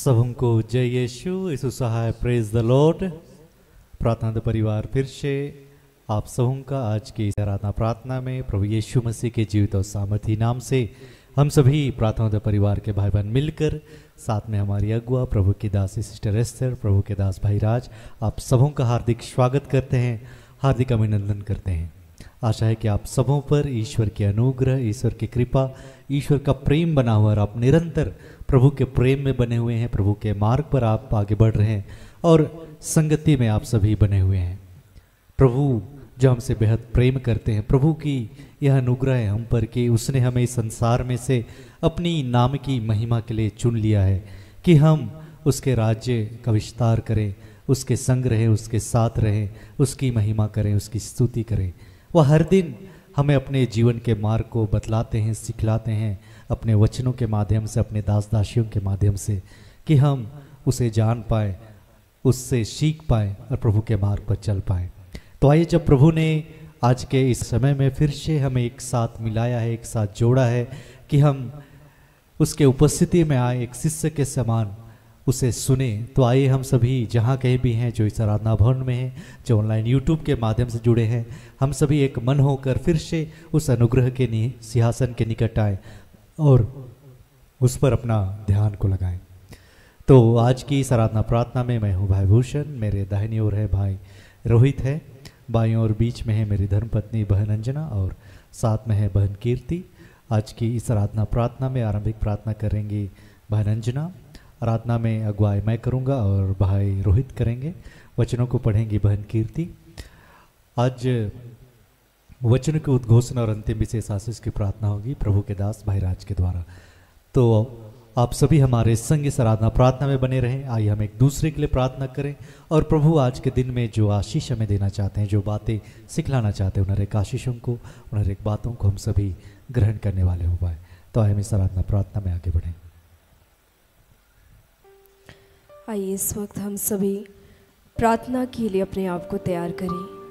सबको जय यीशु सहाय praise the Lord. प्रार्थना परिवार फिर से आप सबका आज की आराधना प्रार्थना में प्रभु यीशु मसीह के जीवित और सामर्थी नाम से हम सभी प्रार्थना परिवार के भाई बहन मिलकर साथ में हमारी अगुआ प्रभु की दासी सिस्टर एस्तर, प्रभु के दास भाई राज, आप सबों का हार्दिक स्वागत करते हैं, हार्दिक अभिनंदन करते हैं। आशा है कि आप सबों पर ईश्वर की अनुग्रह, ईश्वर की कृपा, ईश्वर का प्रेम बना हुआ और आप निरंतर प्रभु के प्रेम में बने हुए हैं, प्रभु के मार्ग पर आप आगे बढ़ रहे हैं और संगति में आप सभी बने हुए हैं। प्रभु जो हमसे बेहद प्रेम करते हैं, प्रभु की यह अनुग्रह है हम पर कि उसने हमें इस संसार में से अपनी नाम की महिमा के लिए चुन लिया है कि हम उसके राज्य का विस्तार करें, उसके संग रहें, उसके साथ रहें, उसकी महिमा करें, उसकी स्तुति करें। वह हर दिन हमें अपने जीवन के मार्ग को बतलाते हैं, सिखलाते हैं अपने वचनों के माध्यम से, अपने दास दासियों के माध्यम से, कि हम उसे जान पाए, उससे सीख पाए और प्रभु के मार्ग पर चल पाए। तो आइए, जब प्रभु ने आज के इस समय में फिर से हमें एक साथ मिलाया है, एक साथ जोड़ा है कि हम उसके उपस्थिति में आए, एक शिष्य के समान उसे सुने, तो आइए हम सभी जहाँ कहीं भी हैं, जो इस आराधना भवन में हैं, जो ऑनलाइन यूट्यूब के माध्यम से जुड़े हैं, हम सभी एक मन होकर फिर से उस अनुग्रह के सिंहासन के निकट आए और उस पर अपना ध्यान को लगाएं। तो आज की इस आराधना प्रार्थना में मैं हूँ भाई भूषण, मेरे दाहिनी ओर है भाई रोहित है, बाईं ओर बीच में है मेरी धर्मपत्नी बहन अंजना और साथ में है बहन कीर्ति। आज की इस आराधना प्रार्थना में आरंभिक प्रार्थना करेंगी बहन अंजना, आराधना में अगुवाई मैं करूंगा और भाई रोहित करेंगे, वचनों को पढ़ेंगी बहन कीर्ति। आज वचन की उद्घोषणा और अंतिम विशेष आशीष की प्रार्थना होगी प्रभु के दास भाई राज के द्वारा। तो आप सभी हमारे संग इस आराधना प्रार्थना में बने रहें। आइए हम एक दूसरे के लिए प्रार्थना करें और प्रभु आज के दिन में जो आशीष हमें देना चाहते हैं, जो बातें सिखलाना चाहते हैं, उन एक आशीषों को, उन एक बातों को हम सभी ग्रहण करने वाले हो पाए। तो आइए हम इस आराधना प्रार्थना में आगे बढ़ें। आइए इस वक्त हम सभी प्रार्थना के लिए अपने आप को तैयार करें।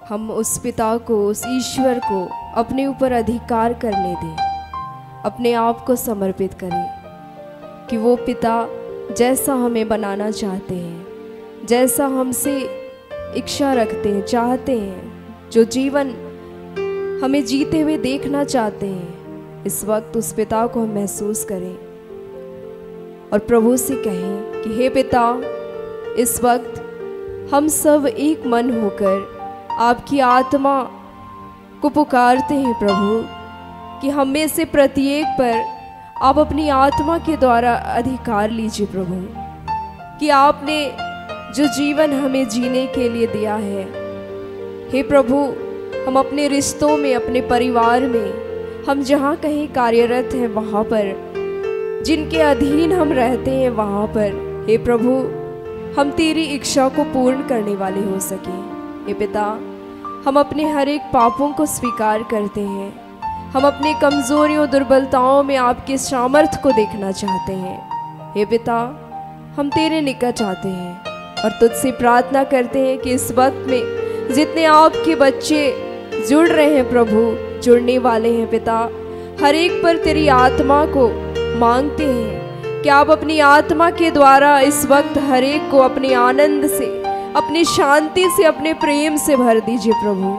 हम उस पिता को, उस ईश्वर को अपने ऊपर अधिकार करने दें, अपने आप को समर्पित करें कि वो पिता जैसा हमें बनाना चाहते हैं, जैसा हमसे इच्छा रखते हैं, चाहते हैं, जो जीवन हमें जीते हुए देखना चाहते हैं, इस वक्त उस पिता को हम महसूस करें और प्रभु से कहें कि हे पिता, इस वक्त हम सब एक मन होकर आपकी आत्मा को पुकारते हैं प्रभु कि हम में से प्रत्येक पर आप अपनी आत्मा के द्वारा अधिकार लीजिए प्रभु, कि आपने जो जीवन हमें जीने के लिए दिया है, हे प्रभु, हम अपने रिश्तों में, अपने परिवार में, हम जहाँ कहीं कार्यरत हैं वहाँ पर, जिनके अधीन हम रहते हैं वहाँ पर, हे प्रभु, हम तेरी इच्छा को पूर्ण करने वाले हो सकें। हे पिता, हम अपने हर एक पापों को स्वीकार करते हैं, हम अपनी कमजोरियों, दुर्बलताओं में आपके सामर्थ्य को देखना चाहते हैं। हे पिता, हम तेरे निकट आते हैं और तुझसे प्रार्थना करते हैं कि इस वक्त में जितने आपके बच्चे जुड़ रहे हैं प्रभु, जुड़ने वाले हैं पिता, हर एक पर तेरी आत्मा को मांगते हैं कि आप अपनी आत्मा के द्वारा इस वक्त हर एक को अपने आनंद से, अपनी शांति से, अपने प्रेम से भर दीजिए प्रभु,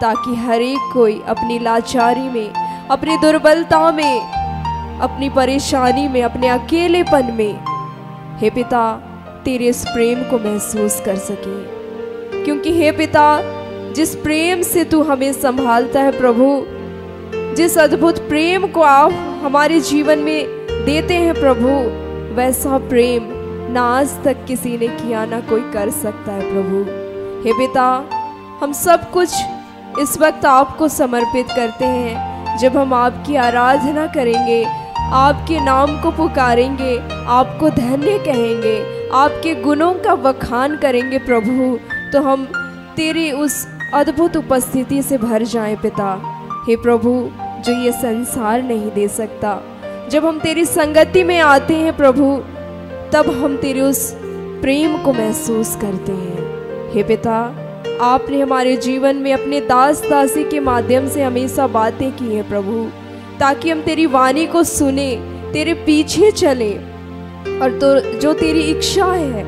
ताकि हर एक कोई अपनी लाचारी में, अपनी दुर्बलता में, अपनी परेशानी में, अपने अकेलेपन में, हे पिता, तेरे इस प्रेम को महसूस कर सके। क्योंकि हे पिता, जिस प्रेम से तू हमें संभालता है प्रभु, जिस अद्भुत प्रेम को आप हमारे जीवन में देते हैं प्रभु, वैसा प्रेम ना आज तक किसी ने किया, ना कोई कर सकता है प्रभु। हे पिता, हम सब कुछ इस वक्त आपको समर्पित करते हैं। जब हम आपकी आराधना करेंगे, आपके नाम को पुकारेंगे, आपको धन्य कहेंगे, आपके गुणों का बखान करेंगे प्रभु, तो हम तेरी उस अद्भुत उपस्थिति से भर जाएं पिता। हे प्रभु, जो ये संसार नहीं दे सकता, जब हम तेरी संगति में आते हैं प्रभु, तब हम तेरे उस प्रेम को महसूस करते हैं। हे पिता, आपने हमारे जीवन में अपने दास दासी के माध्यम से हमेशा बातें की हैं प्रभु, ताकि हम तेरी वाणी को सुने, तेरे पीछे चले, और तो जो तेरी इच्छा है,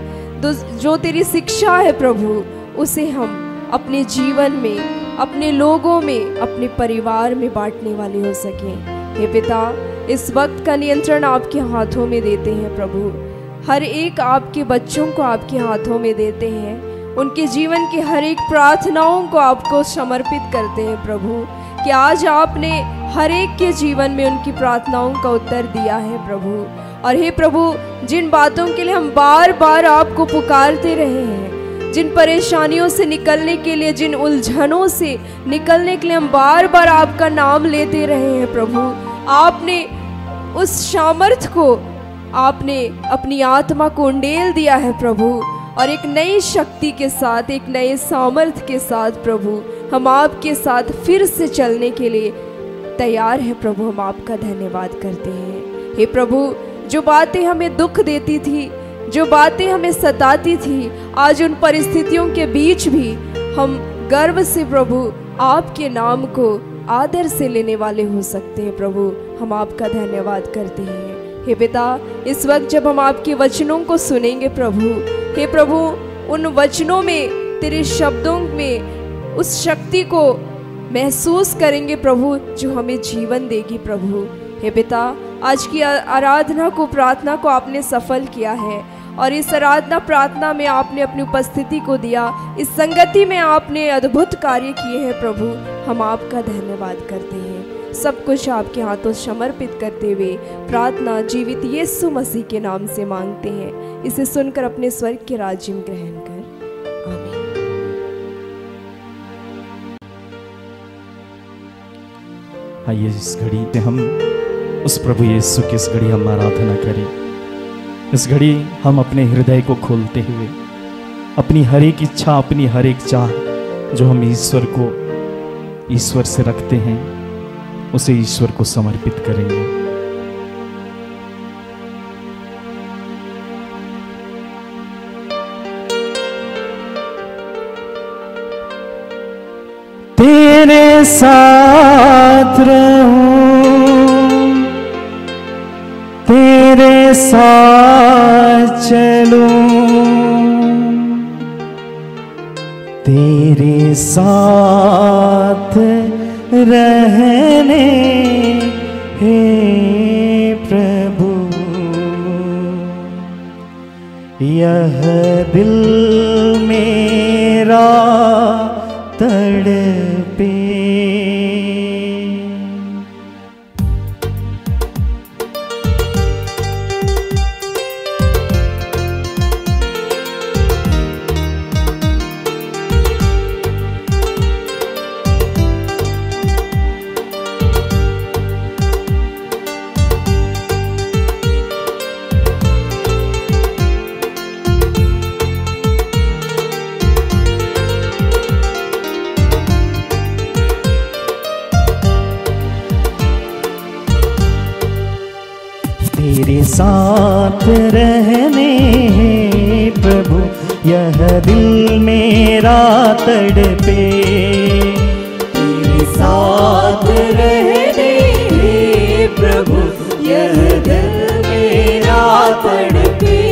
जो तेरी शिक्षा है प्रभु, उसे हम अपने जीवन में, अपने लोगों में, अपने परिवार में बांटने वाले हो सकें। हे पिता, इस वक्त का नियंत्रण आपके हाथों में देते हैं प्रभु। हर एक आपके बच्चों को आपके हाथों में देते हैं। उनके जीवन की हर एक प्रार्थनाओं को आपको समर्पित करते हैं प्रभु, कि आज आपने हर एक के जीवन में उनकी प्रार्थनाओं का उत्तर दिया है प्रभु। और हे प्रभु, जिन बातों के लिए हम बार बार आपको पुकारते रहे हैं, जिन परेशानियों से निकलने के लिए, जिन उलझनों से निकलने के लिए हम बार बार आपका नाम लेते रहे हैं प्रभु, आपने उस सामर्थ को, आपने अपनी आत्मा को उंडेल दिया है प्रभु। और एक नई शक्ति के साथ, एक नए सामर्थ के साथ प्रभु, हम आपके साथ फिर से चलने के लिए तैयार हैं प्रभु। हम आपका धन्यवाद करते हैं। हे प्रभु, जो बातें हमें दुख देती थी, जो बातें हमें सताती थी, आज उन परिस्थितियों के बीच भी हम गर्व से प्रभु आपके नाम को आदर से लेने वाले हो सकते हैं प्रभु। हम आपका धन्यवाद करते हैं। हे पिता, इस वक्त जब हम आपके वचनों को सुनेंगे प्रभु, हे प्रभु, उन वचनों में, तेरे शब्दों में उस शक्ति को महसूस करेंगे प्रभु, जो हमें जीवन देगी प्रभु। हे पिता, आज की आराधना को, प्रार्थना को आपने सफल किया है, और इस आराधना प्रार्थना में आपने अपनी उपस्थिति को दिया। इस संगति में आपने अद्भुत कार्य किए हैं प्रभु। हम आपका धन्यवाद करते हैं। सब कुछ आपके हाथों समर्पित करते हुए प्रार्थना जीवित यीशु मसीह के नाम से मांगते हैं। इसे सुनकर अपने स्वर्ग के राज्य में ग्रहण कर, आमीन। आइए इस घड़ी से हम उस प्रभु यीशु की इस घड़ी हम आराधना करें। इस घड़ी हम अपने हृदय को खोलते हुए अपनी हर एक इच्छा, अपनी हर एक चाह जो हम ईश्वर से रखते हैं, उसे ईश्वर को समर्पित करेंगे। तेरे साथ रहूं, तेरे साथ चलूं, तेरे साथ रहने हे प्रभु। यह दिल मेरा तड़पे, तेरे साथ रहने प्रभु, यह दिल मेरा तड़पे। तेरे साथ रहने प्रभु, यह दिल मेरा तड़पे।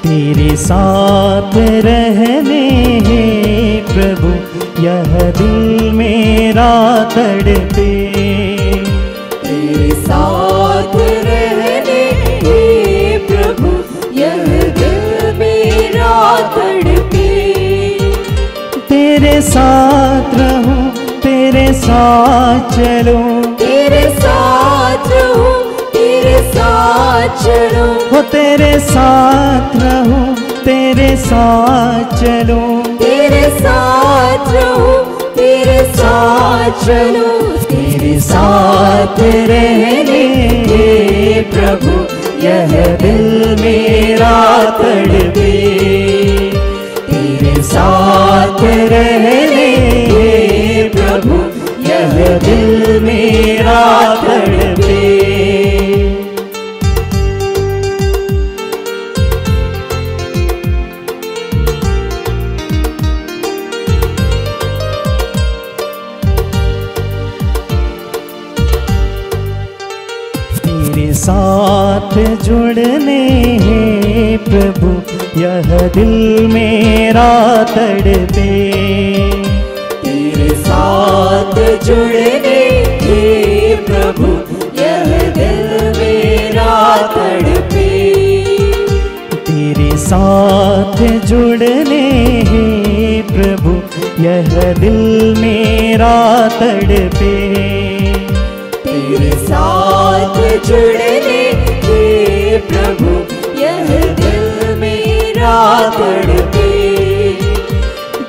तेरे साथ रहने प्रभु, यह दिल मेरा तड़पे। तेरे साथ रहने प्रभु, यह दिल मेरा तड़पे। तेरे साथ रहूं, तेरे साथ चलूं, तेरे साथ रहूं, तेरे साथ चलूं, हो तेरे साथ रहूं, तेरे साथ चलूं, तेरे साथ रहूं, तेरे साथ चलूं, तेरे साथ रहने प्रभु, यह दिल मेरा तड़पे। तेरे साथ रहने प्रभु, यह दिल मेरा तड़पे। तेरे साथ जुड़ने प्रभु यह दिल मेरा तड़पे। तेरे साथ जुड़ने प्रभु यह दिल मेरा तड़पे। तेरे साथ जुड़ने प्रभु यह दिल मेरा तड़पे। तेरे साथ जुड़ने प्रभु यह दिल मेरा तड़पे।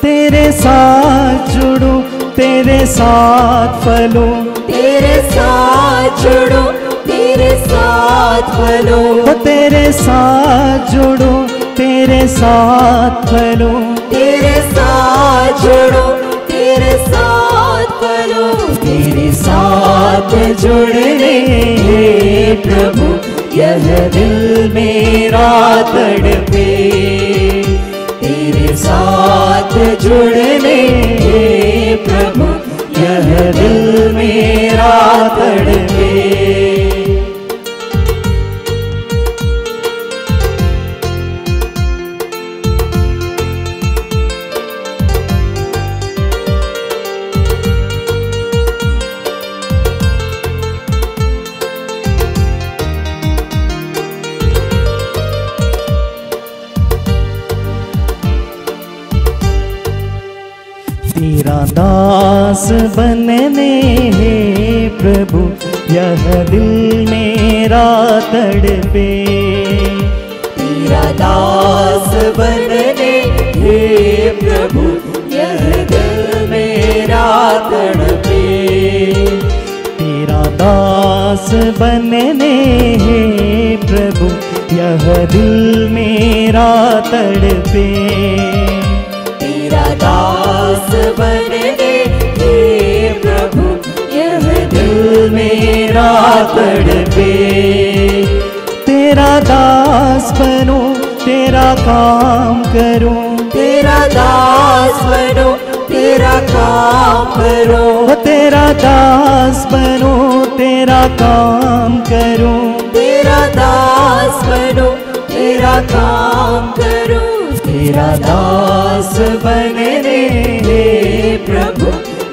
तेरे साथ जुड़ूं तेरे साथ फलूं, तेरे साथ जुड़ूं तेरे साथ फलूं। तेरे साथ जुड़ूं तेरे साथ फलूं। तेरे साथ जुड़ूं तेरे साथ फलूं। तेरे साथ जुड़ने प्रभु यह दिल मेरा तड़पे। तेरे साथ जुड़ने प्रभु यह दिल मेरा तड़पे। तेरा दास बनने प्रभु यह दिल मेरा तड़पे। तेरा दास बनने प्रभु यह दिल मेरा तड़पे। तेरा दास बनने प्रभु यह दिल मेरा तड़पे। तेरा दास बनने प्रभु यह दिल मेरा तड़पे। तेरा दास बनूं तेरा काम करूं। तेरा दास बनूं तेरा काम करूं। तेरा दास बनूं तेरा काम करूं। तेरा दास बनूं तेरा काम करूं। तेरा दास बनने प्रभु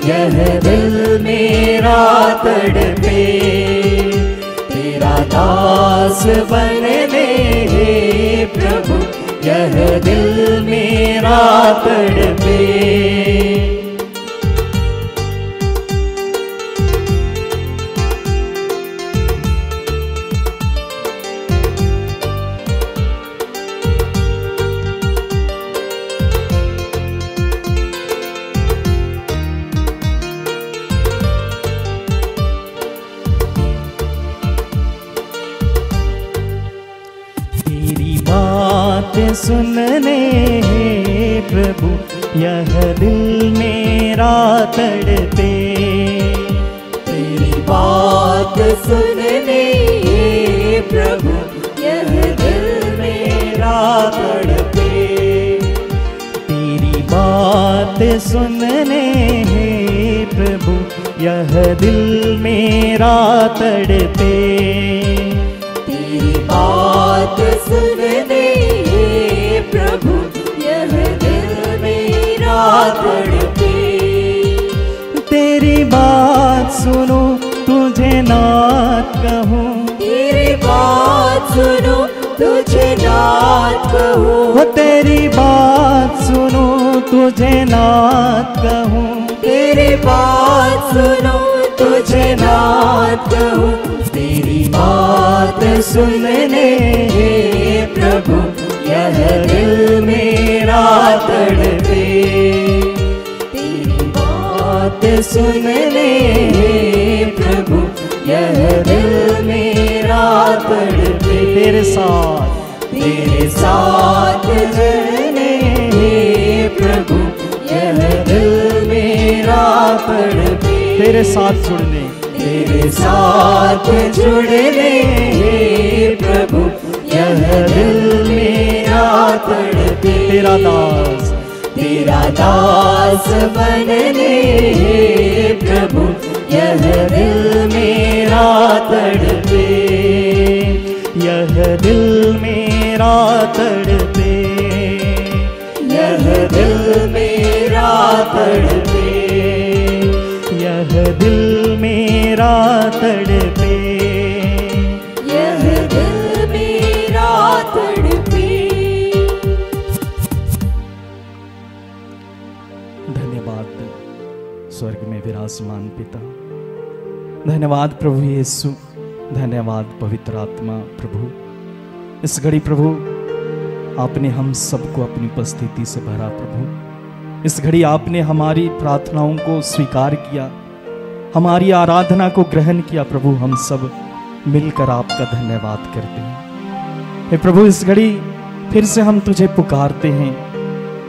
यह दिल मेरा तड़पे। तेरा दास बनने प्रभु यह दिल मेरा तड़पे। सुनने प्रभु यह दिल मेरा तड़पे। तेरी बात सुनने प्रभु यह दिल मेरा तड़पे। तेरी बात सुनने प्रभु यह दिल मेरा तड़पे। तेरी बात सुनने प्रभु यह दिल मेरा तड़पे। तेरी बात सुनो तुझे नाथ कहूँ। तेरी बात सुनो तुझे नाथ कहूँ। तेरी बात सुनो तुझे नाथ कहूँ। तेरी बात सुनो तुझे नाथ कहूँ। तेरी बात सुनने प्रभु यह दिल मेरा तड़पे। तेरी बात सुनने प्रभु यह दिल मेरा तड़पे। तेरे साथ जुड़ने प्रभु यह दिल मेरा तड़पे। तेरे साथ जुड़ने तेरे साथ जुड़ने प्रभु यह दिल मेरा तड़पे। तेरा दास बनने प्रभु यह दिल मेरा तड़पे। यह दिल मेरा तड़पे, यह दिल मेरा तड़पे, यह दिल मेरा तड़पे, यह दिल मेरा तड़पे। धन्यवाद स्वर्ग में विराजमान पिता, धन्यवाद प्रभु यीशु, धन्यवाद पवित्र आत्मा प्रभु। इस घड़ी प्रभु आपने हम सबको अपनी उपस्थिति से भरा प्रभु। इस घड़ी आपने हमारी प्रार्थनाओं को स्वीकार किया, हमारी आराधना को ग्रहण किया प्रभु। हम सब मिलकर आपका धन्यवाद करते हैं। हे प्रभु, इस घड़ी फिर से हम तुझे पुकारते हैं,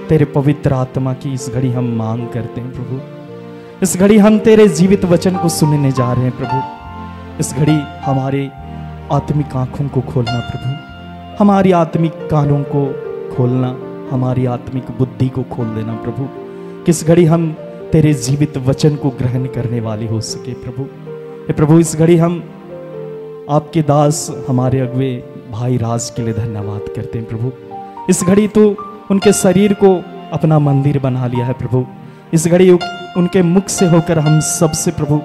तेरे पवित्र आत्मा की इस घड़ी हम मांग करते हैं प्रभु। इस घड़ी हम तेरे जीवित वचन को सुनने जा रहे हैं प्रभु। इस घड़ी हमारे आत्मिक आंखों को खोलना प्रभु, हमारी आत्मिक कानों को खोलना, हमारी आत्मिक बुद्धि को खोल देना प्रभु। किस घड़ी हम तेरे जीवित वचन को ग्रहण करने वाले हो सके प्रभु। हे प्रभु, इस घड़ी हम आपके दास हमारे अगुए भाई राज के लिए धन्यवाद करते हैं प्रभु। इस घड़ी तो उनके शरीर को अपना मंदिर बना लिया है प्रभु। इस घड़ी उनके मुख से होकर हम सबसे प्रभु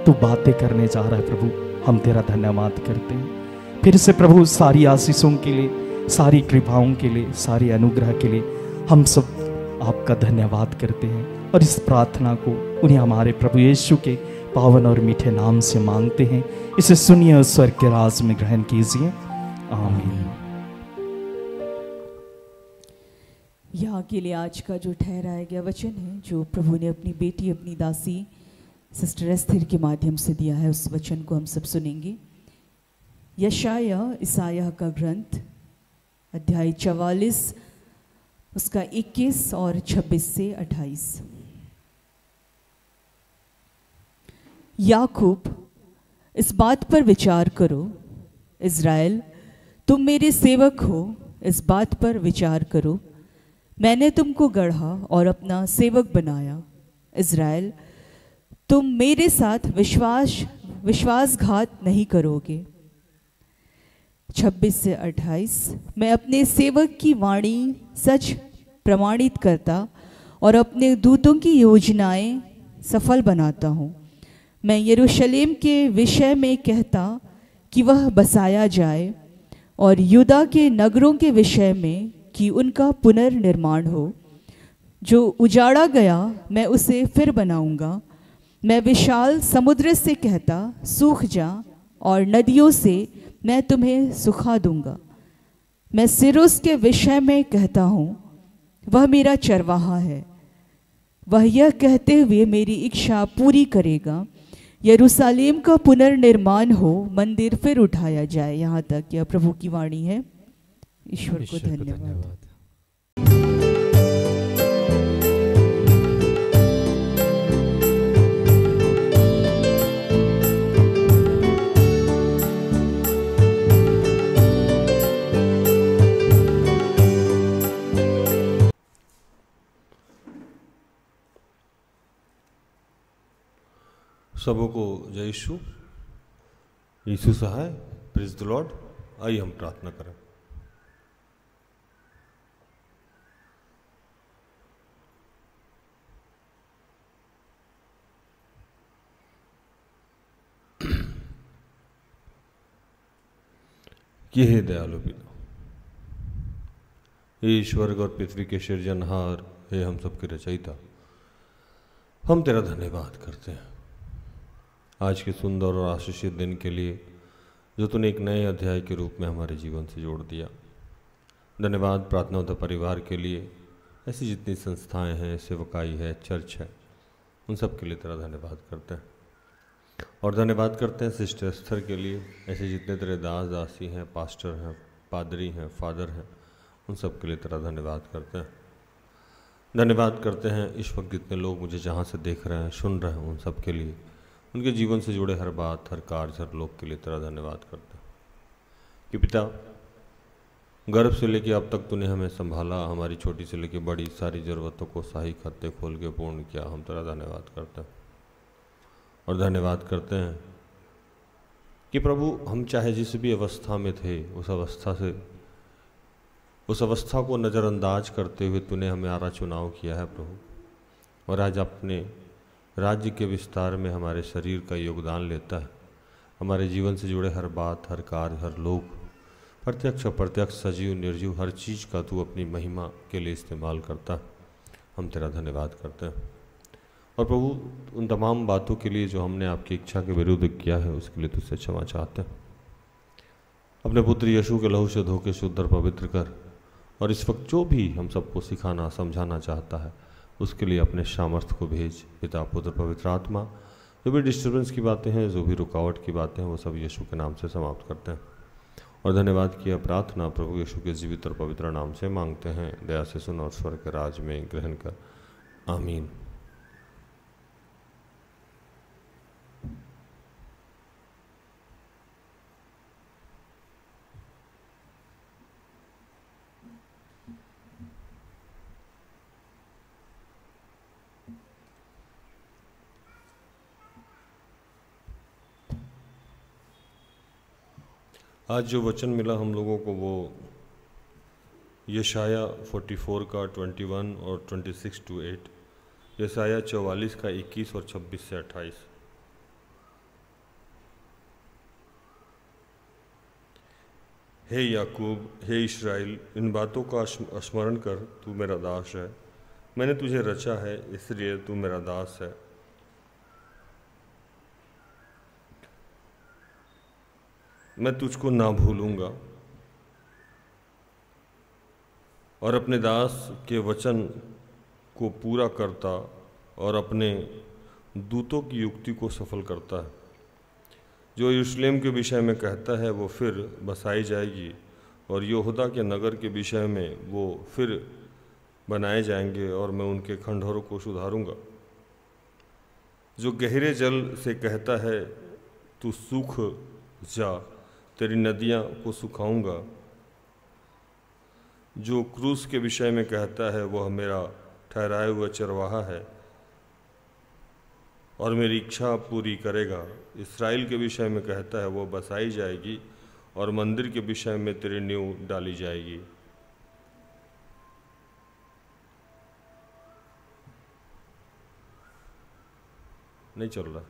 तू बातें करने जा रहा है प्रभु। हम तेरा धन्यवाद करते हैं फिर से प्रभु, सारी आशीषों के लिए, सारी कृपाओं के लिए, सारी अनुग्रह के लिए हम सब आपका धन्यवाद करते हैं। और इस प्रार्थना को उन्हें हमारे प्रभु यीशु के पावन और मीठे नाम से मांगते हैं। इसे सुनिए और स्वर्ग के राज में ग्रहण कीजिए। आमीन। यहाँ के लिए आज का जो ठहराया गया वचन है, जो प्रभु ने अपनी बेटी, अपनी दासी सिस्टर एस्थर के माध्यम से दिया है, उस वचन को हम सब सुनेंगे। यशाया ईसाया का ग्रंथ अध्याय 44 उसका 21 और 26 से 28। याकूब, इस बात पर विचार करो, इज़राइल तुम मेरे सेवक हो, इस बात पर विचार करो। मैंने तुमको गढ़ा और अपना सेवक बनाया। इज़राइल तुम मेरे साथ विश्वासघात नहीं करोगे। 26 से 28। मैं अपने सेवक की वाणी सच प्रमाणित करता और अपने दूतों की योजनाएं सफल बनाता हूँ। मैं यरूशलेम के विषय में कहता कि वह बसाया जाए, और यूदा के नगरों के विषय में कि उनका पुनर्निर्माण हो। जो उजाड़ा गया मैं उसे फिर बनाऊंगा। मैं विशाल समुद्र से कहता सूख जा, और नदियों से मैं तुम्हें सुखा दूंगा। मैं सिरुस के विषय में कहता हूँ, वह मेरा चरवाहा है। वह यह कहते हुए मेरी इच्छा पूरी करेगा। यरूशलेम का पुनर्निर्माण हो, मंदिर फिर उठाया जाए। यहाँ तक यह प्रभु की वाणी है। ईश्वर को धन्यवाद। सबों को जय यीशु। यीशु सहाय, प्रेज द लॉर्ड। आइए हम प्रार्थना करें। ये है दयालु पिता, हे स्वर्ग और पृथ्वी के सृजनहार, हे हम सबके रचयिता, हम तेरा धन्यवाद करते हैं आज के सुंदर और आशीषित दिन के लिए, जो तूने एक नए अध्याय के रूप में हमारे जीवन से जोड़ दिया। धन्यवाद प्रार्थनावता परिवार के लिए, ऐसी जितनी संस्थाएं हैं, सेवकाई है, चर्च है, उन सब के लिए तेरा धन्यवाद करते हैं। और धन्यवाद करते हैं सिस्टर एस्थर के लिए, ऐसे जितने तेरे दास दासी हैं, पास्टर हैं, पादरी हैं, फादर हैं, उन सब के लिए तेरा धन्यवाद करते हैं। धन्यवाद करते हैं इस वक्त जितने लोग मुझे जहाँ से देख रहे हैं, सुन रहे हैं, उन सब के लिए, उनके जीवन से जुड़े हर बात, हर कार्य, हर लोग के लिए तेरा धन्यवाद करते हैं कि पिता, गर्भ से लेकर अब तक तूने हमें संभाला, हमारी छोटी से लेकर बड़ी सारी ज़रूरतों को सही खाते खोल के पूर्ण किया। हम तेरा धन्यवाद करते हैं और धन्यवाद करते हैं कि प्रभु हम चाहे जिस भी अवस्था में थे उस अवस्था को नज़रअंदाज करते हुए तूने हमारा चुनाव किया है प्रभु, और आज अपने राज्य के विस्तार में हमारे शरीर का योगदान लेता है। हमारे जीवन से जुड़े हर बात, हर कार्य, हर लोग, प्रत्यक्ष अप्रत्यक्ष, सजीव निर्जीव, हर चीज़ का तू अपनी महिमा के लिए इस्तेमाल करता है। हम तेरा धन्यवाद करते हैं। और प्रभु उन तमाम बातों के लिए जो हमने आपकी इच्छा के विरुद्ध किया है उसके लिए तुझसे क्षमा चाहते हैं। अपने पुत्र यीशु के लहू से धो के शुद्ध और पवित्र कर, और इस वक्त जो भी हम सबको सिखाना समझाना चाहता है उसके लिए अपने सामर्थ्य को भेज। पिता, पुत्र, पवित्र आत्मा, जो भी डिस्टर्बेंस की बातें हैं, जो भी रुकावट की बातें हैं, वो सब यीशु के नाम से समाप्त करते हैं। और धन्यवाद किया प्रार्थना प्रभु यीशु के जीवित और पवित्र नाम से मांगते हैं। दया से सुन और स्वर्ग के राज में ग्रहण कर। आमीन। आज जो वचन मिला हम लोगों को वो यशाया 44 का 21 और 26 to 8, यशाया 44 का 21 और 26 से 28। हे याकूब, हे इस्राएल, इन बातों का स्मरण कर, तू मेरा दास है। मैंने तुझे रचा है, इसलिए तू मेरा दास है। मैं तुझको ना भूलूंगा और अपने दास के वचन को पूरा करता और अपने दूतों की युक्ति को सफल करता है। जो यरूशलेम के विषय में कहता है वो फिर बसाई जाएगी, और यहूदा के नगर के विषय में वो फिर बनाए जाएंगे, और मैं उनके खंडहरों को सुधारूंगा। जो गहरे जल से कहता है तू सूख जा, तेरी नदियाँ को सुखाऊंगा। जो क्रूस के विषय में कहता है वह मेरा ठहराया हुआ चरवाहा है और मेरी इच्छा पूरी करेगा। इस्राएल के विषय में कहता है वह बसाई जाएगी, और मंदिर के विषय में तेरी नींव डाली जाएगी। नहीं चल रहा।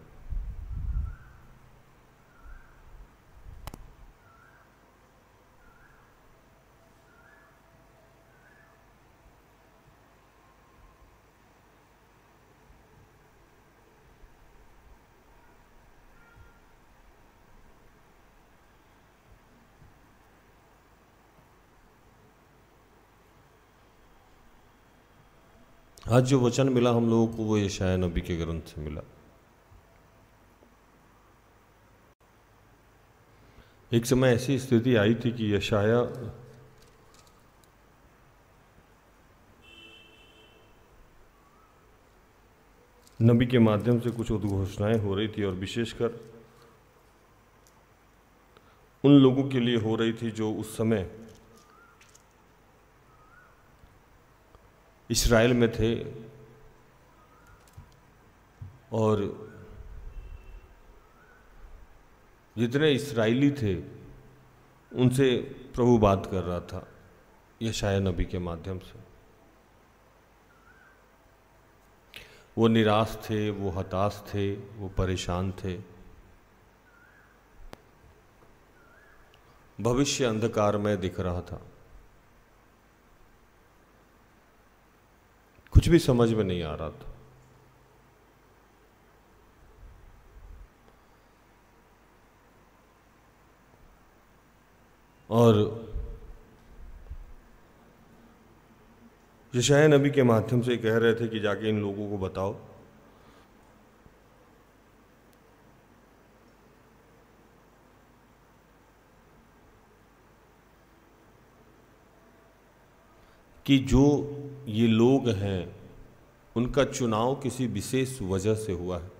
आज जो वचन मिला हम लोगों को वो यशाया नबी के ग्रंथ से मिला। एक समय ऐसी स्थिति आई थी कि यशाया नबी के माध्यम से कुछ उद्घोषणाएं हो रही थी, और विशेषकर उन लोगों के लिए हो रही थी जो उस समय इस्राएल में थे और जितने इस्राएली थे उनसे प्रभु बात कर रहा था यशाया नबी के माध्यम से। वो निराश थे, वो हताश थे, वो परेशान थे, भविष्य अंधकार में दिख रहा था, कुछ भी समझ में नहीं आ रहा था। और यशाया नबी के माध्यम से कह रहे थे कि जाके इन लोगों को बताओ कि जो ये लोग हैं उनका चुनाव किसी विशेष वजह से हुआ है,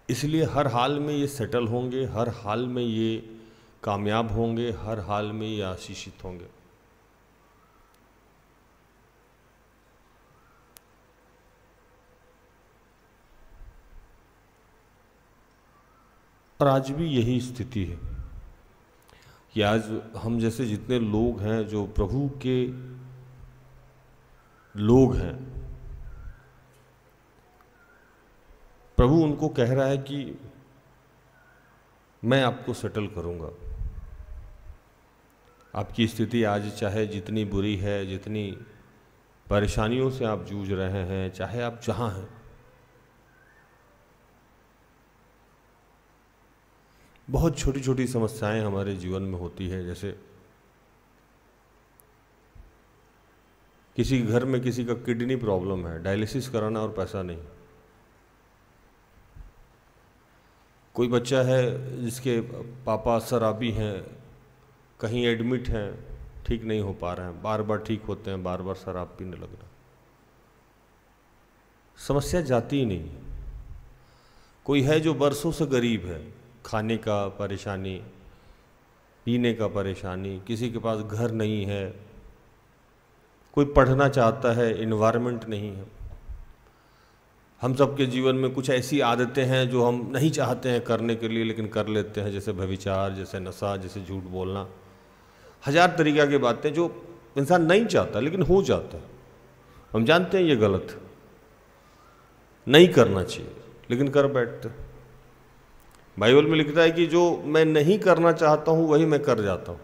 इसलिए हर हाल में ये सेटल होंगे, हर हाल में ये कामयाब होंगे, हर हाल में ये आशीषित होंगे। और आज भी यही स्थिति है कि आज हम जैसे जितने लोग हैं, जो प्रभु के लोग हैं, प्रभु उनको कह रहा है कि मैं आपको सेटल करूंगा। आपकी स्थिति आज चाहे जितनी बुरी है, जितनी परेशानियों से आप जूझ रहे हैं, चाहे आप जहां हैं, बहुत छोटी छोटी समस्याएं हमारे जीवन में होती है। जैसे किसी घर में किसी का किडनी प्रॉब्लम है, डायलिसिस कराना और पैसा नहीं। कोई बच्चा है जिसके पापा शराबी हैं, कहीं एडमिट हैं, ठीक नहीं हो पा रहे हैं, बार बार ठीक होते हैं, बार बार शराब पीने लग रहे हैं, समस्या जाती ही नहीं। कोई है जो बरसों से गरीब है, खाने का परेशानी, पीने का परेशानी, किसी के पास घर नहीं है, कोई पढ़ना चाहता है, इन्वायरमेंट नहीं है। हम सबके जीवन में कुछ ऐसी आदतें हैं जो हम नहीं चाहते हैं करने के लिए, लेकिन कर लेते हैं, जैसे व्यभिचार, जैसे नशा, जैसे झूठ बोलना, हजार तरीक़ा की बातें जो इंसान नहीं चाहता लेकिन हो जाता है। हम जानते हैं ये गलत है, नहीं करना चाहिए, लेकिन कर बैठते हैं। बाइबल में लिखता है कि जो मैं नहीं करना चाहता हूं वही मैं कर जाता हूं।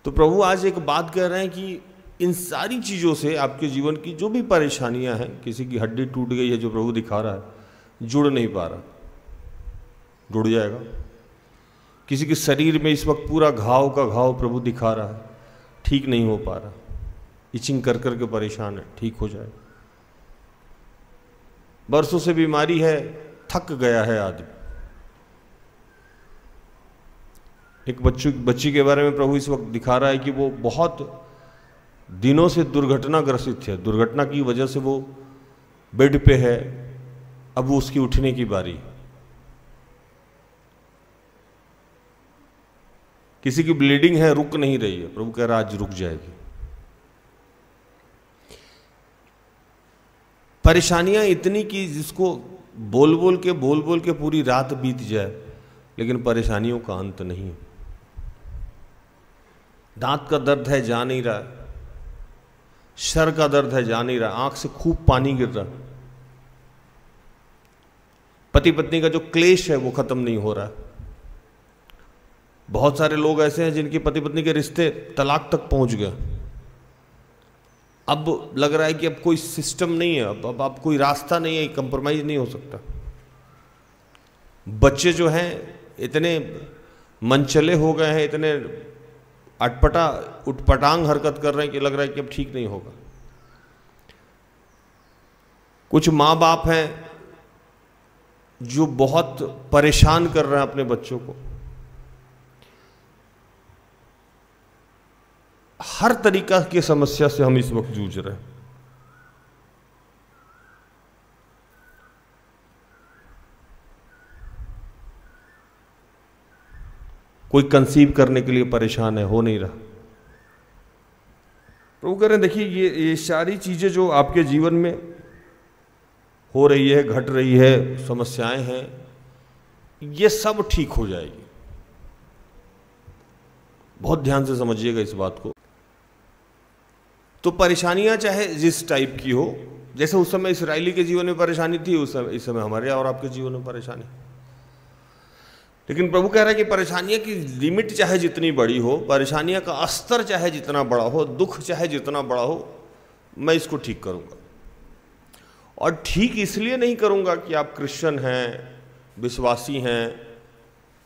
तो प्रभु आज एक बात कह रहे हैं कि इन सारी चीज़ों से आपके जीवन की जो भी परेशानियां हैं, किसी की हड्डी टूट गई है जो प्रभु दिखा रहा है, जुड़ नहीं पा रहा, जुड़ जाएगा। किसी के शरीर में इस वक्त पूरा घाव का घाव प्रभु दिखा रहा है, ठीक नहीं हो पा रहा, इचिंग कर कर के परेशान है, ठीक हो जाए। बरसों से बीमारी है, थक गया है आदमी। एक बच्ची के बारे में प्रभु इस वक्त दिखा रहा है कि वो बहुत दिनों से दुर्घटना ग्रसित है, दुर्घटना की वजह से वो बेड पे है, अब वो उसकी उठने की बारी। किसी की ब्लीडिंग है, रुक नहीं रही है, प्रभु कह रहा आज रुक जाएगी। परेशानियां इतनी कि जिसको बोल बोल के पूरी रात बीत जाए, लेकिन परेशानियों का अंत नहीं है। दांत का दर्द है, जा नहीं रहा, सर का दर्द है, जा नहीं रहा, आंख से खूब पानी गिर रहा, पति पत्नी का जो क्लेश है वो खत्म नहीं हो रहा। बहुत सारे लोग ऐसे हैं जिनके पति पत्नी के रिश्ते तलाक तक पहुंच गए। अब लग रहा है कि अब कोई सिस्टम नहीं है, अब कोई रास्ता नहीं है, कंप्रोमाइज नहीं हो सकता। बच्चे जो हैं इतने मनचले हो गए हैं, इतने उटपटांग हरकत कर रहे हैं कि लग रहा है कि अब ठीक नहीं होगा। कुछ माँ बाप हैं जो बहुत परेशान कर रहे हैं अपने बच्चों को, हर तरीका की समस्या से हम इस वक्त जूझ रहे हैं। कोई कंसीव करने के लिए परेशान है, हो नहीं रहा। प्रभु कह रहे हैं देखिए ये सारी चीजें जो आपके जीवन में हो रही है, घट रही है, समस्याएं हैं, ये सब ठीक हो जाएगी। बहुत ध्यान से समझिएगा इस बात को। तो परेशानियां चाहे जिस टाइप की हो, जैसे उस समय इस्राएली के जीवन में परेशानी थी, इस समय हमारे और आपके जीवन में परेशानी। लेकिन प्रभु कह रहा है कि परेशानियां की लिमिट चाहे जितनी बड़ी हो, परेशानियां का स्तर चाहे जितना बड़ा हो, दुख चाहे जितना बड़ा हो, मैं इसको ठीक करूंगा। और ठीक इसलिए नहीं करूंगा कि आप क्रिश्चियन हैं, विश्वासी हैं,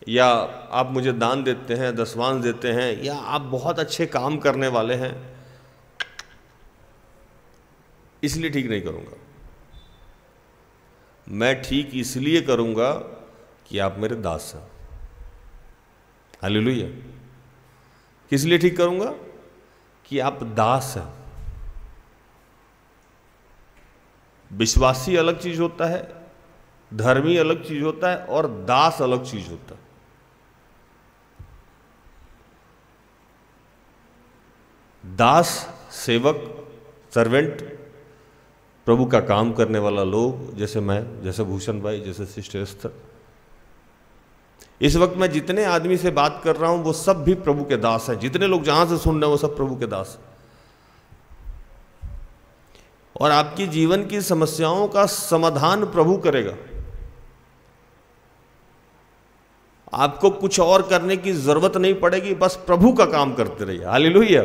या आप मुझे दान देते हैं, दशवांश देते हैं, या आप बहुत अच्छे काम करने वाले हैं, इसलिए ठीक नहीं करूंगा। मैं ठीक इसलिए करूंगा कि आप मेरे दास हैं। हालेलुया। किस लिए ठीक करूंगा? कि आप दास हैं। विश्वासी अलग चीज होता है, धर्मी अलग चीज होता है, और दास अलग चीज होता है। दास, सेवक, सर्वेंट, प्रभु का काम करने वाला लोग, जैसे मैं, जैसे भूषण भाई, जैसे सिस्टर एस्थर, इस वक्त मैं जितने आदमी से बात कर रहा हूं वो सब भी प्रभु के दास हैं। जितने लोग जहां से सुन रहे हैं वो सब प्रभु के दास हैं। और आपकी जीवन की समस्याओं का समाधान प्रभु करेगा। आपको कुछ और करने की जरूरत नहीं पड़ेगी, बस प्रभु का काम करते रहिए। हालेलुया।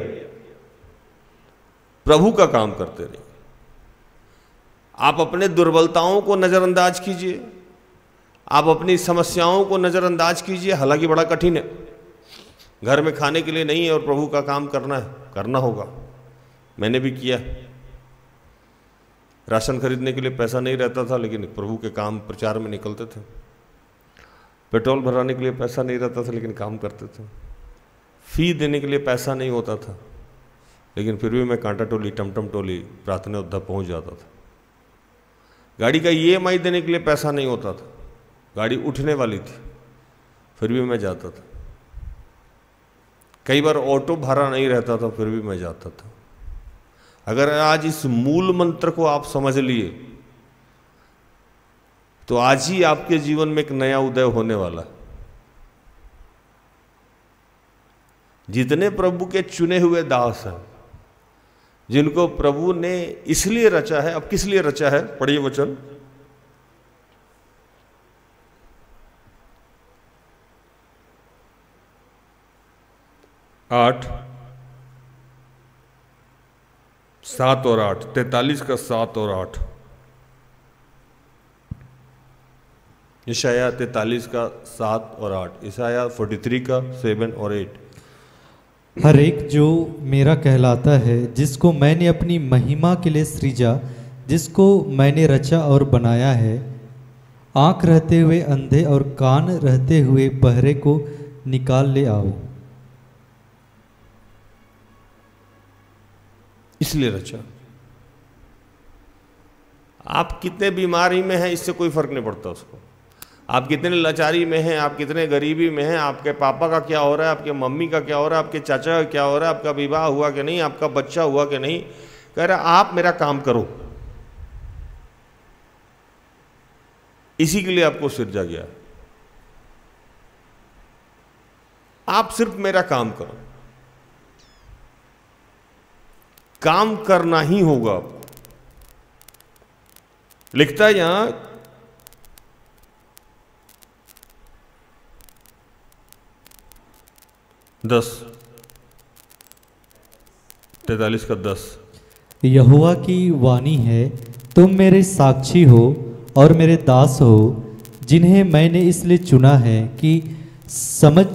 प्रभु का काम करते रहिए। आप अपने दुर्बलताओं को नजरअंदाज कीजिए, आप अपनी समस्याओं को नजरअंदाज कीजिए। हालांकि बड़ा कठिन है, घर में खाने के लिए नहीं है और प्रभु का काम करना है, करना होगा। मैंने भी किया। राशन खरीदने के लिए पैसा नहीं रहता था, लेकिन प्रभु के काम प्रचार में निकलते थे। पेट्रोल भराने के लिए पैसा नहीं रहता था, लेकिन काम करते थे। फी देने के लिए पैसा नहीं होता था, लेकिन फिर भी मैं कांटा टोली, टमटम टोली, प्रार्थना उद्धा पहुंच जाता था। गाड़ी का EMI देने के लिए पैसा नहीं होता था, गाड़ी उठने वाली थी, फिर भी मैं जाता था। कई बार ऑटो भाड़ा नहीं रहता था, फिर भी मैं जाता था। अगर आज इस मूल मंत्र को आप समझ लिए तो आज ही आपके जीवन में एक नया उदय होने वाला है। जितने प्रभु के चुने हुए दास हैं, जिनको प्रभु ने इसलिए रचा है, अब किस लिए रचा है, पढ़िए वचन। आठ, 7 और 8, 43 का 7 और 8। यशाया 43 का 7 और 8, यशाया 43 का 7 और 8। हर एक जो मेरा कहलाता है, जिसको मैंने अपनी महिमा के लिए सृजा, जिसको मैंने रचा और बनाया है, आँख रहते हुए अंधे और कान रहते हुए बहरे को निकाल ले आओ। इसलिए रचा। आप कितने बीमारी में हैं इससे कोई फर्क नहीं पड़ता उसको। आप कितने लाचारी में हैं, आप कितने गरीबी में हैं, आपके पापा का क्या हो रहा है, आपके मम्मी का क्या हो रहा है, आपके चाचा का क्या हो रहा है, आपका विवाह हुआ कि नहीं, आपका बच्चा हुआ कि नहीं, कह रहा आप मेरा काम करो। इसी के लिए आपको सृजा गया। आप सिर्फ मेरा काम करो। काम करना ही होगा आपको। लिखता है यहां 10, 43 का 10। यहोवा की वाणी है, तुम मेरे साक्षी हो और मेरे दास हो, जिन्हें मैंने इसलिए चुना है कि समझ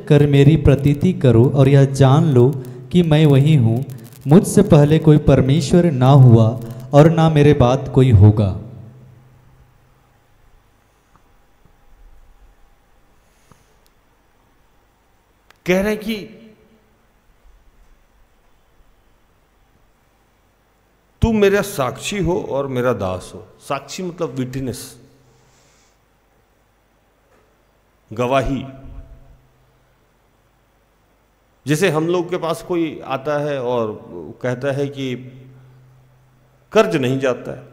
कर मेरी प्रतीति करो और यह जान लो कि मैं वही हूँ। मुझसे पहले कोई परमेश्वर ना हुआ और ना मेरे बाद कोई होगा। कह रहे कि तू मेरा साक्षी हो और मेरा दास हो। साक्षी मतलब विटनेस, गवाही। जैसे हम लोग के पास कोई आता है और कहता है कि कर्ज नहीं जाता है,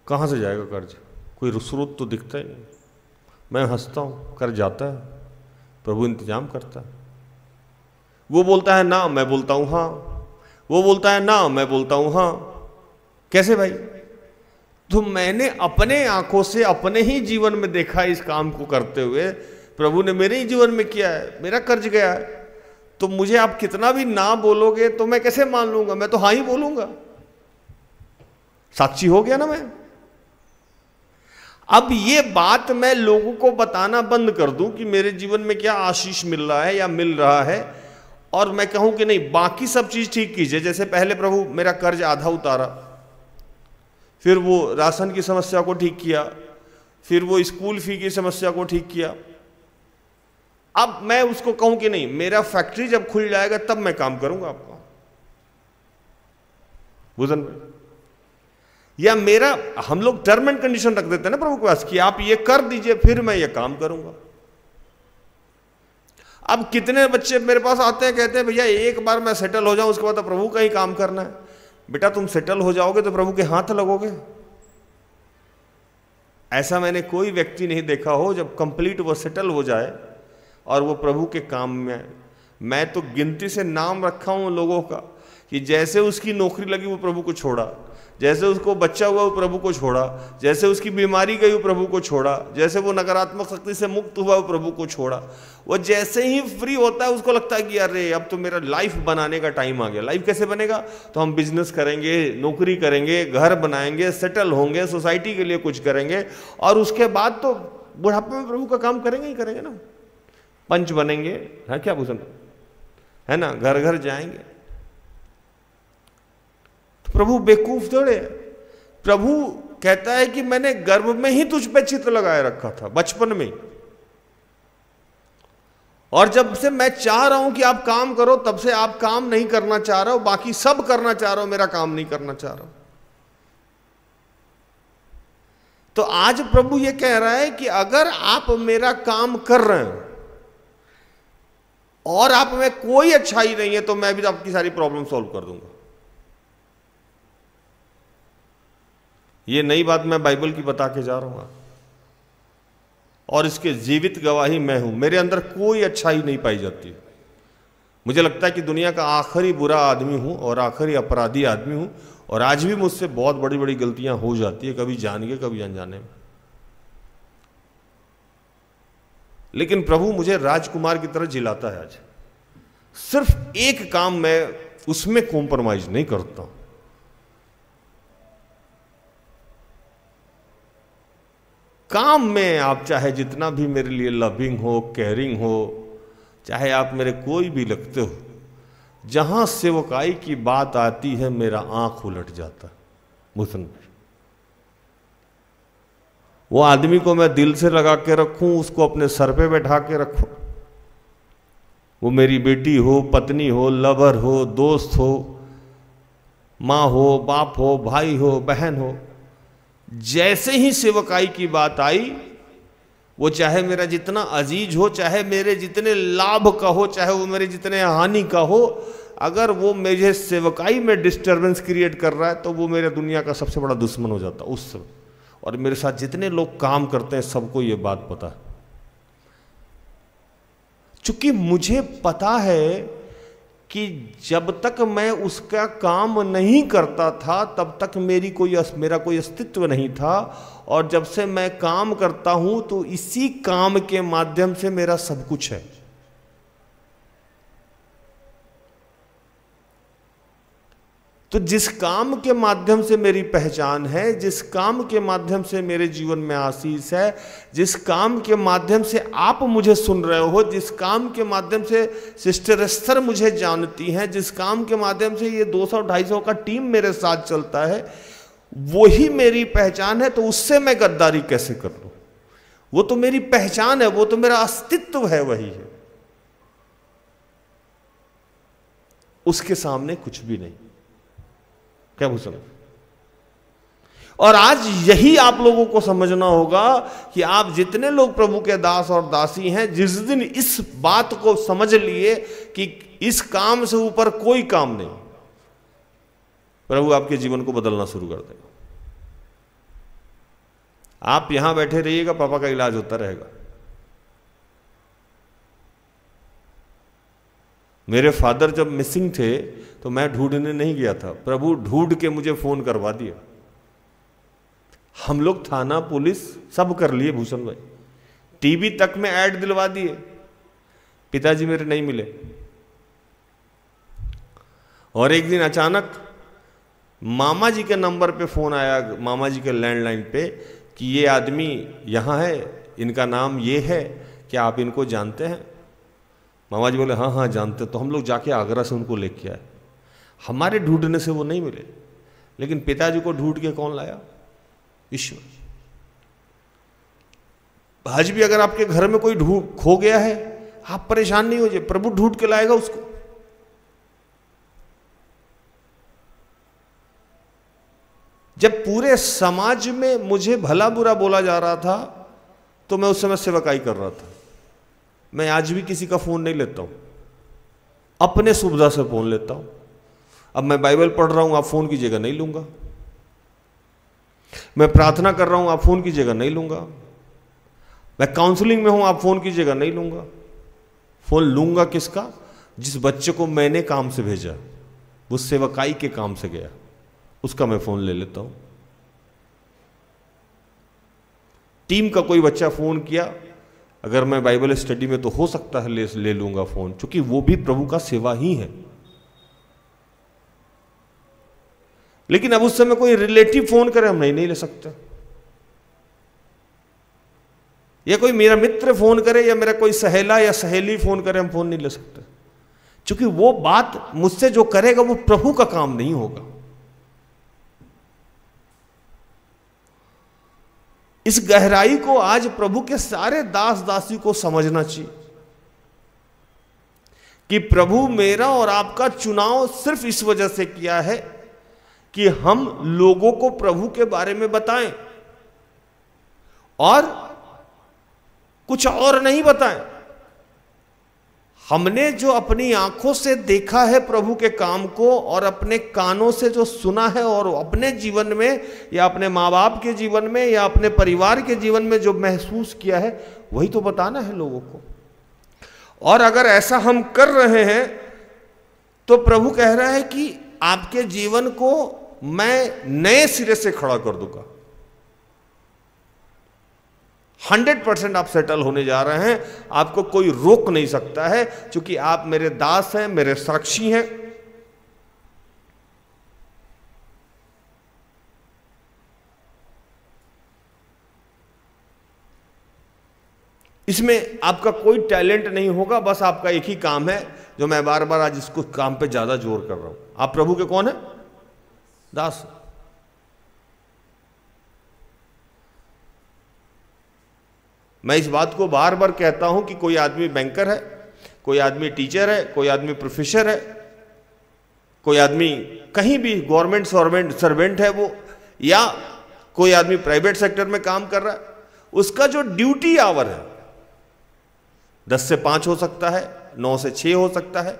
कहां से जाएगा कर्ज? कोई स्रोत तो दिखता ही नहीं। मैं हंसता हूं, कर्ज जाता है, प्रभु इंतजाम करता है। वो बोलता है ना, मैं बोलता हूं हाँ। वो बोलता है ना, मैं बोलता हूं हाँ। कैसे भाई? तो मैंने अपने आंखों से अपने ही जीवन में देखा इस काम को करते हुए। प्रभु ने मेरे ही जीवन में किया है, मेरा कर्ज गया है। तो मुझे आप कितना भी ना बोलोगे तो मैं कैसे मान लूंगा? मैं तो हाँ ही बोलूंगा। साक्षी हो गया ना मैं। अब ये बात मैं लोगों को बताना बंद कर दूं कि मेरे जीवन में क्या आशीष मिल रहा है या मिल रहा है, और मैं कहूं कि नहीं बाकी सब चीज ठीक कीजिए। जैसे पहले प्रभु मेरा कर्ज आधा उतारा, फिर वो राशन की समस्या को ठीक किया, फिर वो स्कूल फी की समस्या को ठीक किया। अब मैं उसको कहूं कि नहीं, मेरा फैक्ट्री जब खुल जाएगा तब मैं काम करूंगा आपका, बुझन में। या मेरा, हम लोग टर्म एंड कंडीशन रख देते हैं ना प्रभु के पास कि आप ये कर दीजिए फिर मैं ये काम करूंगा। अब कितने बच्चे मेरे पास आते हैं, कहते हैं भैया एक बार मैं सेटल हो जाऊं उसके बाद तो प्रभु का ही काम करना है। बेटा तुम सेटल हो जाओगे तो प्रभु के हाथ लगोगे। ऐसा मैंने कोई व्यक्ति नहीं देखा हो जब कंप्लीट वो सेटल हो जाए और वो प्रभु के काम में आए। मैं तो गिनती से नाम रखा हूं लोगों का कि जैसे उसकी नौकरी लगी वो प्रभु को छोड़ा, जैसे उसको बच्चा हुआ वो प्रभु को छोड़ा, जैसे उसकी बीमारी गई वो प्रभु को छोड़ा, जैसे वो नकारात्मक शक्ति से मुक्त हुआ वो प्रभु को छोड़ा। वो जैसे ही फ्री होता है उसको लगता है कि अरे अब तो मेरा लाइफ बनाने का टाइम आ गया। लाइफ कैसे बनेगा? तो हम बिजनेस करेंगे, नौकरी करेंगे, घर बनाएंगे, सेटल होंगे, सोसाइटी के लिए कुछ करेंगे और उसके बाद तो बुढ़ापे में प्रभु का काम करेंगे ही करेंगे ना। पंच बनेंगे, है क्या भूषण, है ना, घर घर जाएंगे। तो प्रभु बेवकूफ थोड़े। प्रभु कहता है कि मैंने गर्भ में ही तुझ पे चित्र लगाए रखा था, बचपन में। और जब से मैं चाह रहा हूं कि आप काम करो तब से आप काम नहीं करना चाह रहे हो, बाकी सब करना चाह रहे हो, मेरा काम नहीं करना चाह रहा हो। तो आज प्रभु ये कह रहा है कि अगर आप मेरा काम कर रहे हो और आप में कोई अच्छाई नहीं है तो मैं भी आपकी सारी प्रॉब्लम सॉल्व कर दूंगा। ये नई बात मैं बाइबल की बता के जा रहा हूं और इसके जीवित गवाही मैं हूं। मेरे अंदर कोई अच्छाई नहीं पाई जाती। मुझे लगता है कि दुनिया का आखिरी बुरा आदमी हूं और आखिरी अपराधी आदमी हूं और आज भी मुझसे बहुत बड़ी बड़ी गलतियां हो जाती है, कभी जान के कभी अनजाने में। लेकिन प्रभु मुझे राजकुमार की तरह जिलाता है। आज सिर्फ एक काम मैं उसमें कॉम्प्रोमाइज नहीं करता हूं। काम में आप चाहे जितना भी मेरे लिए लविंग हो, केयरिंग हो, चाहे आप मेरे कोई भी लगते हो, जहां सेवकाई की बात आती है मेरा आंख उलट जाता है। मुसन वो आदमी को मैं दिल से लगा के रखूं, उसको अपने सर पे बैठा के रखूं, वो मेरी बेटी हो, पत्नी हो, लवर हो, दोस्त हो, माँ हो, बाप हो, भाई हो, बहन हो, जैसे ही सेवकाई की बात आई, वो चाहे मेरा जितना अजीज हो, चाहे मेरे जितने लाभ का हो, चाहे वो मेरे जितने हानि का हो, अगर वो मेरे सेवकाई में डिस्टर्बेंस क्रिएट कर रहा है तो वो मेरे दुनिया का सबसे बड़ा दुश्मन हो जाता उस समय। और मेरे साथ जितने लोग काम करते हैं सबको ये बात पता है। चूंकि मुझे पता है कि जब तक मैं उसका काम नहीं करता था तब तक मेरा कोई अस्तित्व नहीं था, और जब से मैं काम करता हूं तो इसी काम के माध्यम से मेरा सब कुछ है। तो जिस काम के माध्यम से मेरी पहचान है, जिस काम के माध्यम से मेरे जीवन में आशीष है, जिस काम के माध्यम से आप मुझे सुन रहे हो, जिस काम के माध्यम से सिस्टर एस्थर मुझे जानती हैं, जिस काम के माध्यम से ये 200-250 का टीम मेरे साथ चलता है, वही मेरी पहचान है। तो उससे मैं गद्दारी कैसे कर लूं? वो तो मेरी पहचान है, वो तो मेरा अस्तित्व है, वही है। उसके सामने कुछ भी नहीं। क्या भूषण? और आज यही आप लोगों को समझना होगा कि आप जितने लोग प्रभु के दास और दासी हैं, जिस दिन इस बात को समझ लिए कि इस काम से ऊपर कोई काम नहीं, प्रभु आपके जीवन को बदलना शुरू कर देगा। आप यहां बैठे रहिएगा, पापा का इलाज होता रहेगा। मेरे फादर जब मिसिंग थे तो मैं ढूंढने नहीं गया था, प्रभु ढूंढ के मुझे फोन करवा दिया। हम लोग थाना पुलिस सब कर लिए भूषण भाई, टीवी तक में ऐड दिलवा दिए, पिताजी मेरे नहीं मिले। और एक दिन अचानक मामा जी के नंबर पे फोन आया, मामा जी के लैंडलाइन पे, कि ये आदमी यहां है, इनका नाम ये है, क्या आप इनको जानते हैं? मामा जी बोले हाँ हाँ जानते। तो हम लोग जाके आगरा से उनको लेके आए। हमारे ढूंढने से वो नहीं मिले, लेकिन पिताजी को ढूंढ के कौन लाया? ईश्वर। आज भी अगर आपके घर में कोई खो गया है, आप परेशान नहीं हो जाए, प्रभु ढूंढ के लाएगा उसको। जब पूरे समाज में मुझे भला बुरा बोला जा रहा था तो मैं उस समय सेवकाई कर रहा था। मैं आज भी किसी का फोन नहीं लेता हूं, अपने सुविधा से फोन लेता हूं। अब मैं बाइबल पढ़ रहा हूं, आप फोन की जगह नहीं लूंगा। मैं प्रार्थना कर रहा हूं, आप फोन की जगह नहीं लूंगा। मैं काउंसलिंग में हूं, आप फोन की जगह नहीं लूंगा। फोन लूंगा किसका? जिस बच्चे को मैंने काम से भेजा, वो सेवकाई के काम से गया, उसका मैं फोन ले लेता हूं। टीम का कोई बच्चा फोन किया, अगर मैं बाइबल स्टडी में, तो हो सकता है ले लूंगा फोन, क्योंकि वो भी प्रभु का सेवा ही है। लेकिन अब उस समय कोई रिलेटिव फोन करे, हम नहीं ले सकते। या कोई मेरा मित्र फोन करे, या मेरा कोई सहेला या सहेली फोन करे, हम फोन नहीं ले सकते, क्योंकि वो बात मुझसे जो करेगा वो प्रभु का काम नहीं होगा। इस गहराई को आज प्रभु के सारे दास दासी को समझना चाहिए कि प्रभु मेरा और आपका चुनाव सिर्फ इस वजह से किया है कि हम लोगों को प्रभु के बारे में बताएं, और कुछ और नहीं बताएं। हमने जो अपनी आंखों से देखा है प्रभु के काम को, और अपने कानों से जो सुना है, और अपने जीवन में या अपने माँ बाप के जीवन में या अपने परिवार के जीवन में जो महसूस किया है, वही तो बताना है लोगों को। और अगर ऐसा हम कर रहे हैं तो प्रभु कह रहा है कि आपके जीवन को मैं नए सिरे से खड़ा कर दूंगा। 100% आप सेटल होने जा रहे हैं, आपको कोई रोक नहीं सकता है, क्योंकि आप मेरे दास हैं, मेरे साक्षी हैं। इसमें आपका कोई टैलेंट नहीं होगा, बस आपका एक ही काम है, जो मैं बार बार आज इसको काम पे ज्यादा जोर कर रहा हूं। आप प्रभु के कौन है? दास। मैं इस बात को बार बार कहता हूं कि कोई आदमी बैंकर है, कोई आदमी टीचर है, कोई आदमी प्रोफेसर है, कोई आदमी कहीं भी गवर्नमेंट सर्वेंट है वो, या कोई आदमी प्राइवेट सेक्टर में काम कर रहा है, उसका जो ड्यूटी आवर है 10 से 5 हो सकता है, 9 से 6 हो सकता है।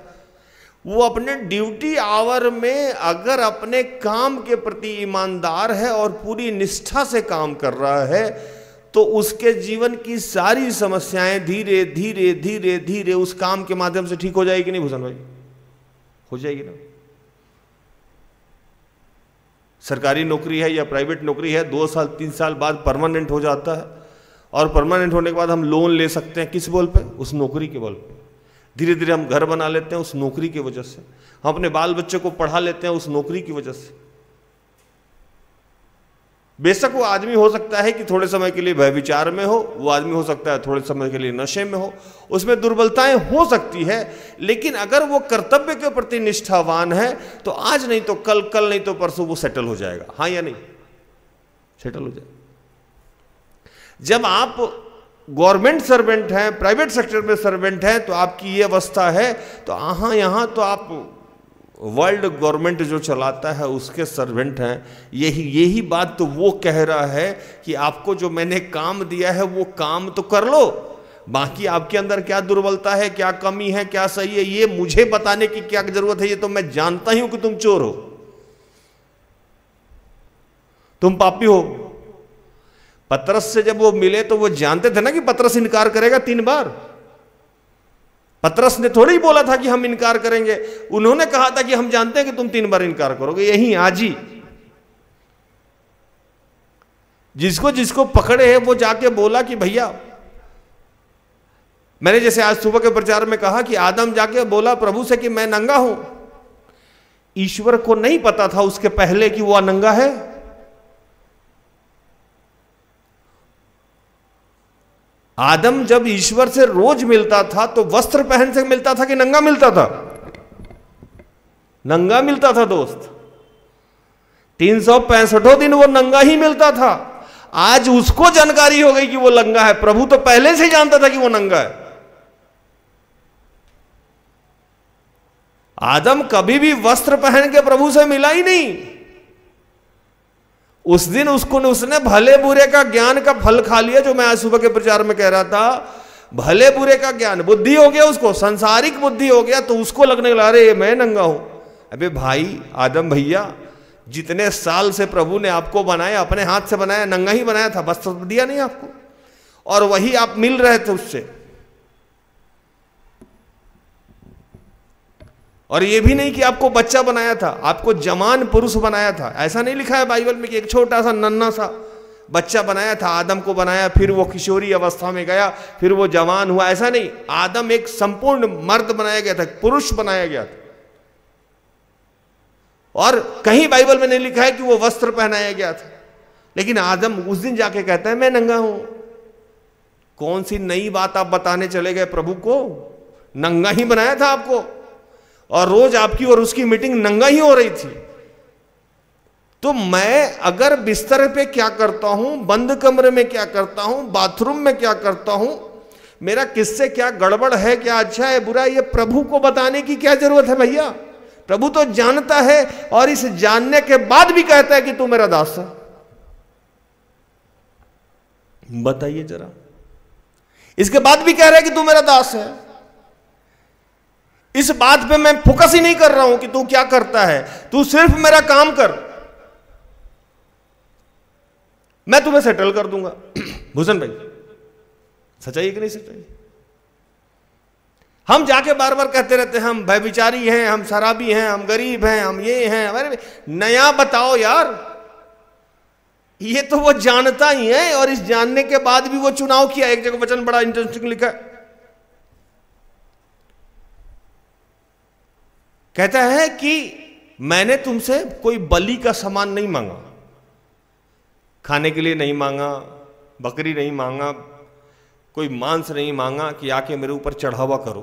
वो अपने ड्यूटी आवर में अगर अपने काम के प्रति ईमानदार है और पूरी निष्ठा से काम कर रहा है, तो उसके जीवन की सारी समस्याएं धीरे धीरे धीरे धीरे उस काम के माध्यम से ठीक हो जाएगी। नहीं भूषण भाई? हो जाएगी ना। सरकारी नौकरी है या प्राइवेट नौकरी है, 2 साल 3 साल बाद परमानेंट हो जाता है, और परमानेंट होने के बाद हम लोन ले सकते हैं। किस बल पे? उस नौकरी के बल पे। धीरे धीरे हम घर बना लेते हैं उस नौकरी की वजह से, हम अपने बाल बच्चे को पढ़ा लेते हैं उस नौकरी की वजह से। बेशक वो आदमी हो सकता है कि थोड़े समय के लिए व्यभिचार में हो, वो आदमी हो सकता है थोड़े समय के लिए नशे में हो, उसमें दुर्बलताएं हो सकती है, लेकिन अगर वो कर्तव्य के प्रति निष्ठावान है तो आज नहीं तो कल, कल नहीं तो परसों वो सेटल हो जाएगा। हाँ या नहीं? सेटल हो जाएगा। जब आप गवर्नमेंट सर्वेंट हैं, प्राइवेट सेक्टर में सर्वेंट हैं, तो आपकी ये अवस्था है, तो यहां तो आप वर्ल्ड गवर्नमेंट जो चलाता है उसके सर्वेंट हैं। यही बात तो वो कह रहा है कि आपको जो मैंने काम दिया है वो काम तो कर लो, बाकी आपके अंदर क्या दुर्बलता है, क्या कमी है, क्या सही है, ये मुझे बताने की क्या जरूरत है। ये तो मैं जानता ही हूं कि तुम चोर हो, तुम पापी हो। पतरस से जब वो मिले तो वो जानते थे ना कि पतरस इनकार करेगा 3 बार। पतरस ने थोड़ी ही बोला था कि हम इनकार करेंगे, उन्होंने कहा था कि हम जानते हैं कि तुम 3 बार इनकार करोगे। यही आज ही जिसको जिसको पकड़े है वो जाके बोला कि भैया, मैंने जैसे आज सुबह के प्रचार में कहा कि आदम जाके बोला प्रभु से कि मैं नंगा हूं। ईश्वर को नहीं पता था उसके पहले कि वो नंगा है। आदम जब ईश्वर से रोज मिलता था तो वस्त्र पहन से मिलता था कि नंगा मिलता था? नंगा मिलता था दोस्त। 365 दिन वो नंगा ही मिलता था। आज उसको जानकारी हो गई कि वो नंगा है, प्रभु तो पहले से जानता था कि वो नंगा है। आदम कभी भी वस्त्र पहन के प्रभु से मिला ही नहीं। उस दिन उसने भले बुरे का ज्ञान का फल खा लिया, जो मैं आज सुबह के प्रचार में कह रहा था। भले बुरे का ज्ञान, बुद्धि हो गया उसको, सांसारिक बुद्धि हो गया, तो उसको लगने लगा अरे मैं नंगा हूं। अबे भाई आदम भैया, जितने साल से प्रभु ने आपको बनाया, अपने हाथ से बनाया, नंगा ही बनाया था, वस्त्र दिया नहीं आपको, और वही आप मिल रहे थे उससे। और ये भी नहीं कि आपको बच्चा बनाया था, आपको जवान पुरुष बनाया था। ऐसा नहीं लिखा है बाइबल में कि एक छोटा सा नन्हा सा बच्चा बनाया था, आदम को बनाया, फिर वो किशोरी अवस्था में गया, फिर वो जवान हुआ। ऐसा नहीं, आदम एक संपूर्ण मर्द बनाया गया था, पुरुष बनाया गया था। और कहीं बाइबल में नहीं लिखा है कि वो वस्त्र पहनाया गया था। लेकिन आदम उस दिन जाके कहता है मैं नंगा हूं। कौन सी नई बात आप बताने चले गए प्रभु को? नंगा ही बनाया था आपको, और रोज आपकी और उसकी मीटिंग नंगा ही हो रही थी। तो मैं अगर बिस्तर पे क्या करता हूं, बंद कमरे में क्या करता हूं, बाथरूम में क्या करता हूं, मेरा किससे क्या गड़बड़ है, क्या अच्छा है बुरा, ये प्रभु को बताने की क्या जरूरत है भैया? प्रभु तो जानता है, और इस जानने के बाद भी कहता है कि तू मेरा दास है। बताइए जरा, इसके बाद भी कह रहा है कि तू मेरा दास है। इस बात पे मैं फोकस ही नहीं कर रहा हूं कि तू क्या करता है, तू सिर्फ मेरा काम कर, मैं तुम्हें सेटल कर दूंगा। भूषण भाई, सच्चाई कि नहीं सच्चाई? हम जाके बार बार कहते रहते हैं हम व्यभिचारी हैं, हम शराबी हैं, हम गरीब हैं, हम ये हैं। अरे नया बताओ यार, ये तो वो जानता ही है, और इस जानने के बाद भी वो चुनाव किया। एक जगह वचन बड़ा इंटरेस्टिंग लिखा है, कहता है कि मैंने तुमसे कोई बलि का सामान नहीं मांगा, खाने के लिए नहीं मांगा, बकरी नहीं मांगा, कोई मांस नहीं मांगा कि आके मेरे ऊपर चढ़ावा करो।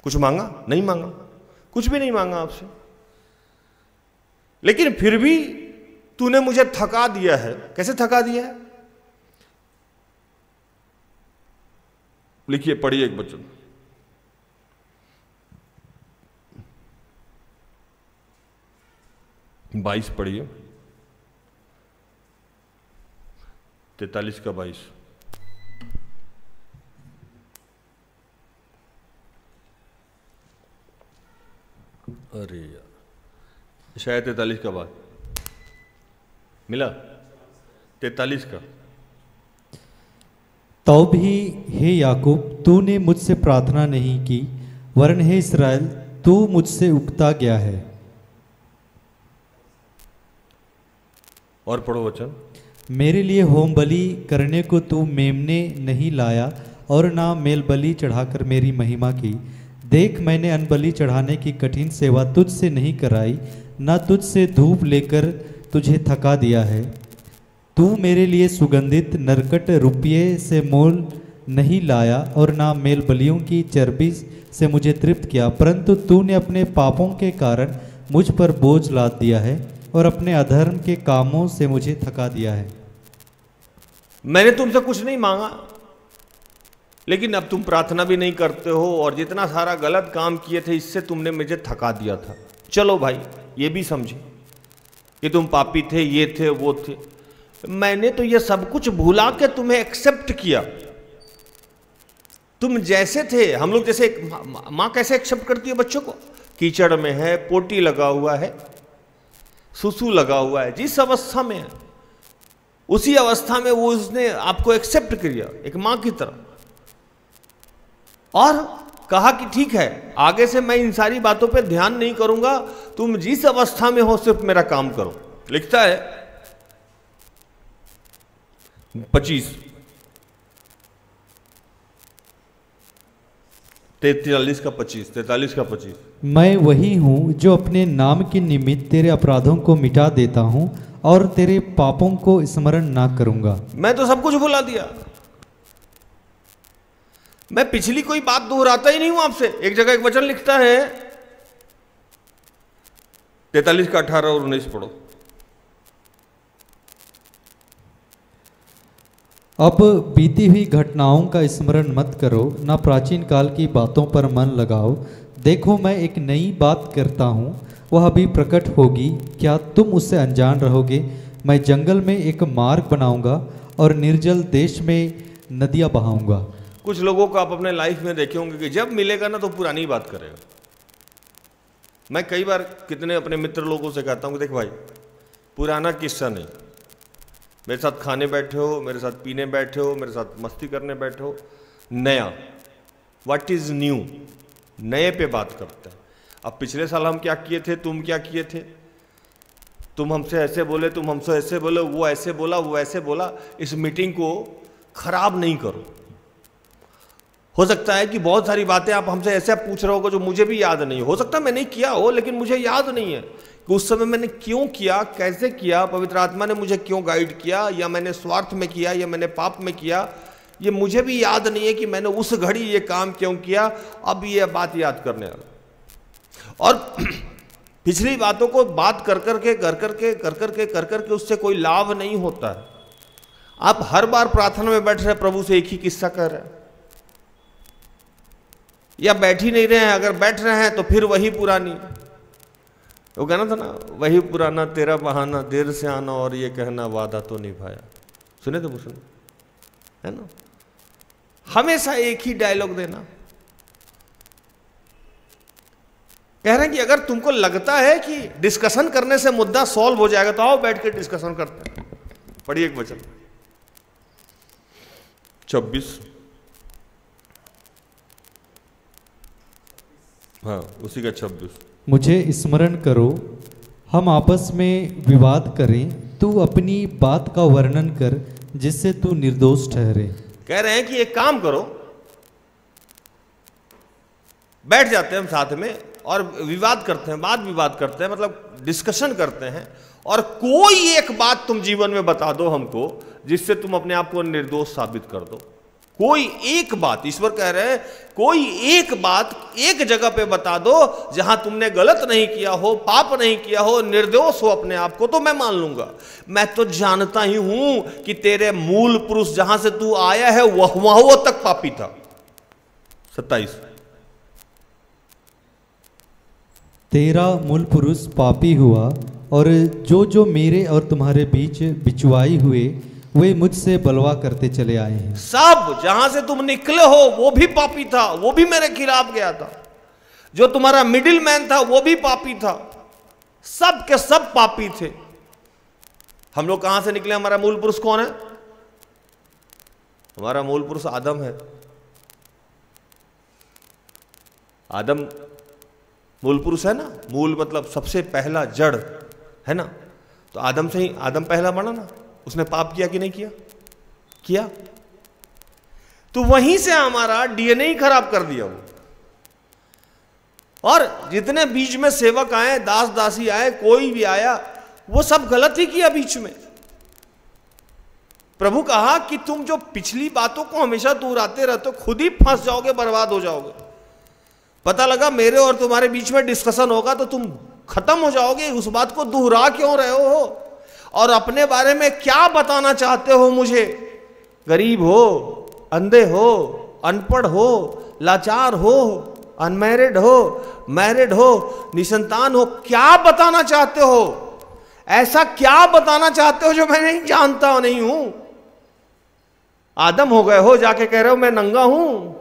कुछ मांगा? नहीं मांगा, कुछ भी नहीं मांगा आपसे। लेकिन फिर भी तूने मुझे थका दिया है। कैसे थका दिया है? लिखिए, पढ़िए एक वचन, बाईस पढ़िए, 43 का 22। अरे यार, शायद 43 का बाद मिला, 43 का। तो भी हे याकूब, तूने मुझसे प्रार्थना नहीं की, वरन हे इस्राएल, तू मुझसे उकता गया है। और पढ़ो वचन। मेरे लिए होम बलि करने को तू मेमने नहीं लाया, और ना मेल बलि चढ़ाकर मेरी महिमा की। देख, मैंने अनबलि चढ़ाने की कठिन सेवा तुझसे नहीं कराई, ना तुझसे धूप लेकर तुझे थका दिया है। तू मेरे लिए सुगंधित नरकट रुपये से मोल नहीं लाया, और ना मेल बलियों की चर्बी से मुझे तृप्त किया, परंतु तूने अपने पापों के कारण मुझ पर बोझ लाद दिया है, और अपने अधर्म के कामों से मुझे थका दिया है। मैंने तुमसे कुछ नहीं मांगा, लेकिन अब तुम प्रार्थना भी नहीं करते हो, और जितना सारा गलत काम किए थे इससे तुमने मुझे थका दिया था। चलो भाई, ये भी समझे कि तुम पापी थे, ये थे, वो थे। मैंने तो ये सब कुछ भुला के तुम्हें एक्सेप्ट किया। तुम जैसे थे, हम लोग जैसे, माँ कैसे एक्सेप्ट करती है बच्चों को? कीचड़ में है, पोटी लगा हुआ है, सुसु लगा हुआ है, जिस अवस्था में है उसी अवस्था में वो उसने आपको एक्सेप्ट किया एक मां की तरह, और कहा कि ठीक है, आगे से मैं इन सारी बातों पे ध्यान नहीं करूंगा, तुम जिस अवस्था में हो सिर्फ मेरा काम करो। लिखता है 25, 43 का 25। मैं वही हूँ जो अपने नाम के निमित्त तेरे अपराधों को मिटा देता हूँ, और तेरे पापों को स्मरण ना करूंगा। मैं तो सब कुछ भुला दिया। मैं पिछली कोई बात दोहराता ही नहीं हूं आपसे। एक जगह एक वचन लिखता है 43 का 18 और 19 पढ़ो। अब बीती हुई घटनाओं का स्मरण मत करो, ना प्राचीन काल की बातों पर मन लगाओ। देखो, मैं एक नई बात करता हूँ, वह अभी प्रकट होगी, क्या तुम उससे अनजान रहोगे? मैं जंगल में एक मार्ग बनाऊंगा, और निर्जल देश में नदियाँ बहाऊंगा। कुछ लोगों को आप अपने लाइफ में देखे होंगे कि जब मिलेगा ना तो पुरानी बात करेगा। मैं कई बार कितने अपने मित्र लोगों से कहता हूँ कि देख भाई, पुराना किस्सा नहीं, मेरे साथ खाने बैठे हो, मेरे साथ पीने बैठे हो, मेरे साथ मस्ती करने बैठे हो, नया, व्हाट इज न्यू, नए पे बात करते हैं। अब पिछले साल हम क्या किए थे, तुम क्या किए थे, तुम हमसे ऐसे बोले, तुम हमसे ऐसे बोले, वो ऐसे बोला, वो ऐसे बोला, इस मीटिंग को खराब नहीं करो। हो सकता है कि बहुत सारी बातें आप हमसे ऐसे पूछ रहे हो जो मुझे भी याद नहीं हो सकता मैंने किया हो, लेकिन मुझे याद नहीं है कि उस समय मैंने क्यों किया, कैसे किया, पवित्र आत्मा ने मुझे क्यों गाइड किया, या मैंने स्वार्थ में किया या मैंने पाप में किया, ये मुझे भी याद नहीं है कि मैंने उस घड़ी ये काम क्यों किया। अब ये बात याद करने वाला और पिछली बातों को बात कर करके उससे कोई लाभ नहीं होता है। आप हर बार प्रार्थना में बैठ रहे प्रभु से एक ही किस्सा कह रहे हैं, या बैठ ही नहीं रहे हैं, अगर बैठ रहे हैं तो फिर वही पुरानी, वो कहना था ना, वही पुराना तेरा बहाना, देर से आना और ये कहना वादा तो निभाया। सुने तो सुने, है ना, हमेशा एक ही डायलॉग देना। कह रहे हैं कि अगर तुमको लगता है कि डिस्कशन करने से मुद्दा सॉल्व हो जाएगा तो आओ बैठ के डिस्कशन करते हैं। पढ़िए एक वचन 26, हाँ उसी का 26। मुझे स्मरण करो, हम आपस में विवाद करें, तू अपनी बात का वर्णन कर जिससे तू निर्दोष ठहरे। कह रहे हैं कि एक काम करो, बैठ जाते हैं हम साथ में और विवाद करते हैं, वाद विवाद करते हैं, मतलब डिस्कशन करते हैं, और कोई एक बात तुम जीवन में बता दो हमको जिससे तुम अपने आप को निर्दोष साबित कर दो। कोई एक बात, ईश्वर कह रहे हैं कोई एक बात एक जगह पे बता दो जहां तुमने गलत नहीं किया हो, पाप नहीं किया हो, निर्दोष हो अपने आप को, तो मैं मान लूंगा। मैं तो जानता ही हूं कि तेरे मूल पुरुष जहां से तू आया है वह तक पापी था। 27, तेरा मूल पुरुष पापी हुआ और जो जो मेरे और तुम्हारे बीच बिचवाई हुए वे मुझसे बलवा करते चले आए हैं। सब जहां से तुम निकले हो वो भी पापी था, वो भी मेरे खिलाफ गया था। जो तुम्हारा मिडिल मैन था वो भी पापी था, सब के सब पापी थे। हम लोग कहां से निकले? हमारा मूल पुरुष कौन है? हमारा मूल पुरुष आदम है। आदम मूल पुरुष है ना, मूल मतलब सबसे पहला जड़ है ना, तो आदम से ही आदम पहला बना ना। उसने पाप किया कि नहीं किया? किया। तो वहीं से हमारा डीएनए ही खराब कर दिया वो। और जितने बीच में सेवक आए, दास दासी आए, कोई भी आया, वो सब गलत ही किया बीच में। प्रभु कहा कि तुम जो पिछली बातों को हमेशा दोहराते रहते हो, खुद ही फंस जाओगे, बर्बाद हो जाओगे। पता लगा मेरे और तुम्हारे बीच में डिस्कशन होगा तो तुम खत्म हो जाओगे। उस बात को दोहरा क्यों रहे हो? और अपने बारे में क्या बताना चाहते हो मुझे? गरीब हो, अंधे हो, अनपढ़ हो, लाचार हो, अनमैरिड हो, मैरिड हो, निसंतान हो, क्या बताना चाहते हो? ऐसा क्या बताना चाहते हो जो मैं नहीं जानता नहीं हूं? आदम हो गए हो, जाके कह रहे हो मैं नंगा हूं।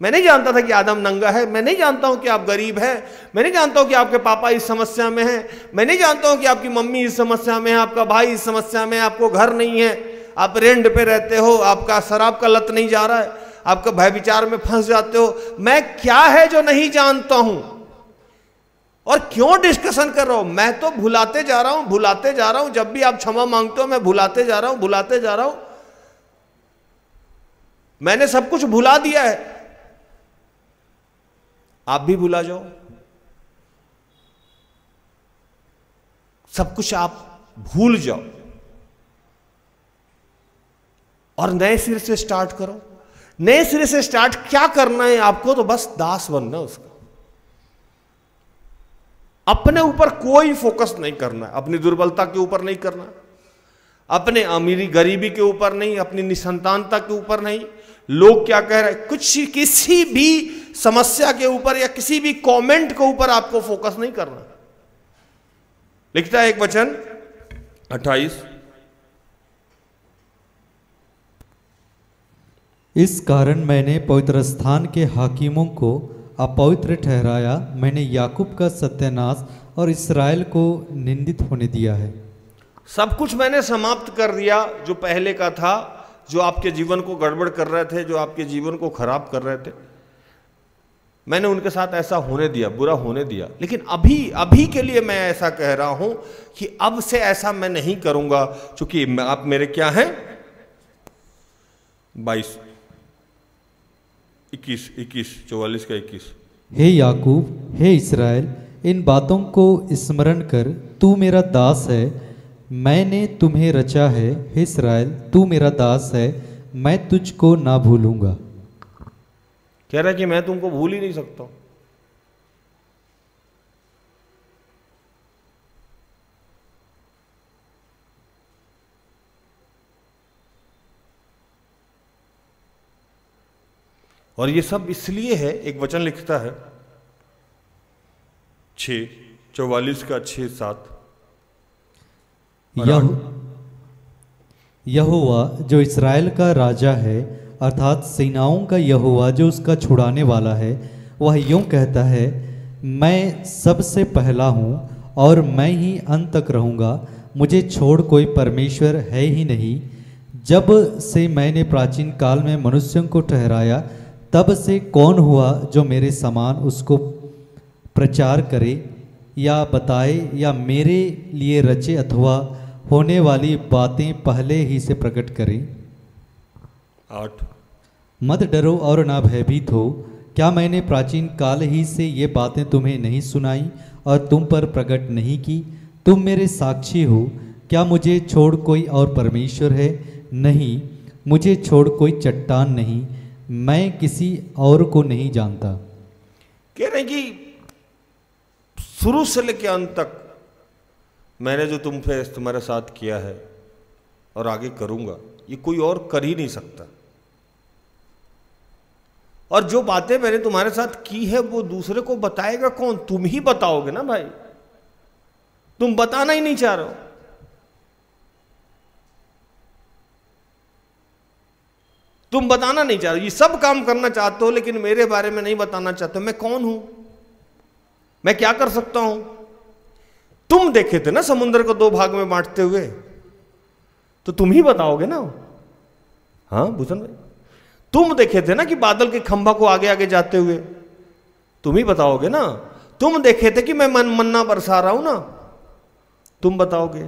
मैं नहीं जानता था कि आदम नंगा है। मैं नहीं जानता हूं कि आप गरीब हैं। मैं नहीं जानता हूं कि आपके पापा इस समस्या में हैं। मैं नहीं जानता हूं कि आपकी मम्मी इस समस्या में है, आपका भाई इस समस्या में है, आपको घर नहीं है, आप रेंट पे रहते हो, आपका शराब का लत नहीं जा रहा है, आपका भय विचार में फंस जाते हो। मैं क्या है जो नहीं जानता हूं? और क्यों डिस्कशन कर रहा हूं? मैं तो भुलाते जा रहा हूं, भुलाते जा रहा हूं। जब भी आप क्षमा मांगते हो मैं भुलाते जा रहा हूं, भुलाते जा रहा हूं। मैंने सब कुछ भुला दिया है, आप भी भुला जाओ। सब कुछ आप भूल जाओ और नए सिरे से स्टार्ट करो। नए सिरे से स्टार्ट क्या करना है आपको? तो बस दास बनना उसका। अपने ऊपर कोई फोकस नहीं करना है, अपनी दुर्बलता के ऊपर नहीं करना, अपने अमीरी गरीबी के ऊपर नहीं, अपनी निसंतानता के ऊपर नहीं, लोग क्या कह रहे हैं, कुछ किसी भी समस्या के ऊपर या किसी भी कमेंट के ऊपर आपको फोकस नहीं करना। लिखता है एक वचन 28, इस कारण मैंने पवित्र स्थान के हाकिमों को अपवित्र ठहराया, मैंने याकूब का सत्यानाश और इस्राएल को निंदित होने दिया है। सब कुछ मैंने समाप्त कर दिया जो पहले का था, जो आपके जीवन को गड़बड़ कर रहे थे, जो आपके जीवन को खराब कर रहे थे, मैंने उनके साथ ऐसा होने दिया, बुरा होने दिया। लेकिन अभी के लिए मैं ऐसा कह रहा हूं कि अब से ऐसा मैं नहीं करूंगा, क्योंकि आप मेरे क्या हैं? 22, 21, 44 का 21। हे याकूब, हे इस्राएल, इन बातों को स्मरण कर, तू मेरा दास है, मैंने तुम्हें रचा है। हे इस्राएल, तू मेरा दास है, मैं तुझको ना भूलूंगा। कह रहा है कि मैं तुमको भूल ही नहीं सकता। और ये सब इसलिए है, एक वचन लिखता है 6:44 का 6-7, यहोवा जो इस्राएल का राजा है, अर्थात सेनाओं का यहोवा जो उसका छुड़ाने वाला है, वह यूं कहता है, मैं सबसे पहला हूँ और मैं ही अंत तक रहूँगा, मुझे छोड़ कोई परमेश्वर है ही नहीं। जब से मैंने प्राचीन काल में मनुष्यों को ठहराया, तब से कौन हुआ जो मेरे समान उसको प्रचार करे या बताए या मेरे लिए रचे अथवा होने वाली बातें पहले ही से प्रकट करे। 8, मत डरो और ना भयभीत हो, क्या मैंने प्राचीन काल ही से ये बातें तुम्हें नहीं सुनाई और तुम पर प्रकट नहीं की? तुम मेरे साक्षी हो। क्या मुझे छोड़ कोई और परमेश्वर है? नहीं, मुझे छोड़ कोई चट्टान नहीं, मैं किसी और को नहीं जानता। कह रहे हैं कि शुरू से लेकर अंत तक मैंने जो तुम्हारे साथ किया है और आगे करूंगा, ये कोई और कर ही नहीं सकता। और जो बातें मैंने तुम्हारे साथ की है वो दूसरे को बताएगा कौन? तुम ही बताओगे ना भाई। तुम बताना ही नहीं चाह रहे हो। तुम बताना नहीं चाह रहे, ये सब काम करना चाहते हो लेकिन मेरे बारे में नहीं बताना चाहते हो। मैं कौन हूं? मैं क्या कर सकता हूं? तुम देखे थे ना समुद्र को 2 भाग में बांटते हुए, तो तुम ही बताओगे ना। हाँ भूषण भाई, तुम देखे थे ना कि बादल के खंभा को आगे आगे जाते हुए, तुम ही बताओगे ना। तुम देखे थे कि मैं मन्ना बरसा रहा हूं ना, तुम बताओगे।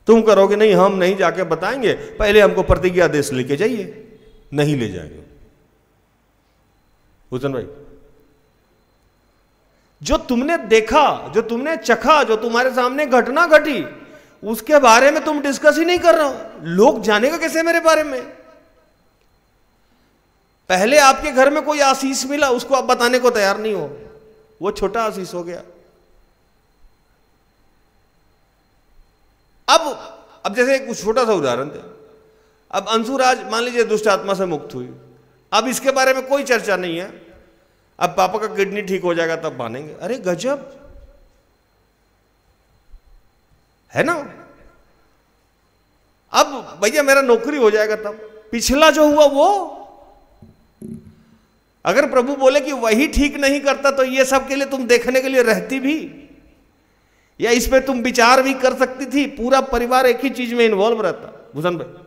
तुम करोगे नहीं, हम नहीं जाके बताएंगे, पहले हमको प्रतिज्ञा देश लेके जाइए। नहीं ले जाएंगे भूषण भाई। जो तुमने देखा, जो तुमने चखा, जो तुम्हारे सामने घटना घटी, उसके बारे में तुम डिस्कस ही नहीं कर रहे हो। लोग जानेगा कैसे मेरे बारे में? पहले आपके घर में कोई आशीष मिला, उसको आप बताने को तैयार नहीं हो, वो छोटा आशीष हो गया। अब जैसे एक छोटा सा उदाहरण दे, अब अंशुराज मान लीजिए दुष्ट आत्मा से मुक्त हुई, अब इसके बारे में कोई चर्चा नहीं है। अब पापा का किडनी ठीक हो जाएगा तब मानेंगे। अरे गजब है ना। अब भैया मेरा नौकरी हो जाएगा तब। पिछला जो हुआ वो, अगर प्रभु बोले कि वही ठीक नहीं करता तो ये सब के लिए तुम देखने के लिए रहती भी, या इस पे तुम विचार भी कर सकती थी। पूरा परिवार एक ही चीज में इन्वॉल्व रहता भूषण भाई।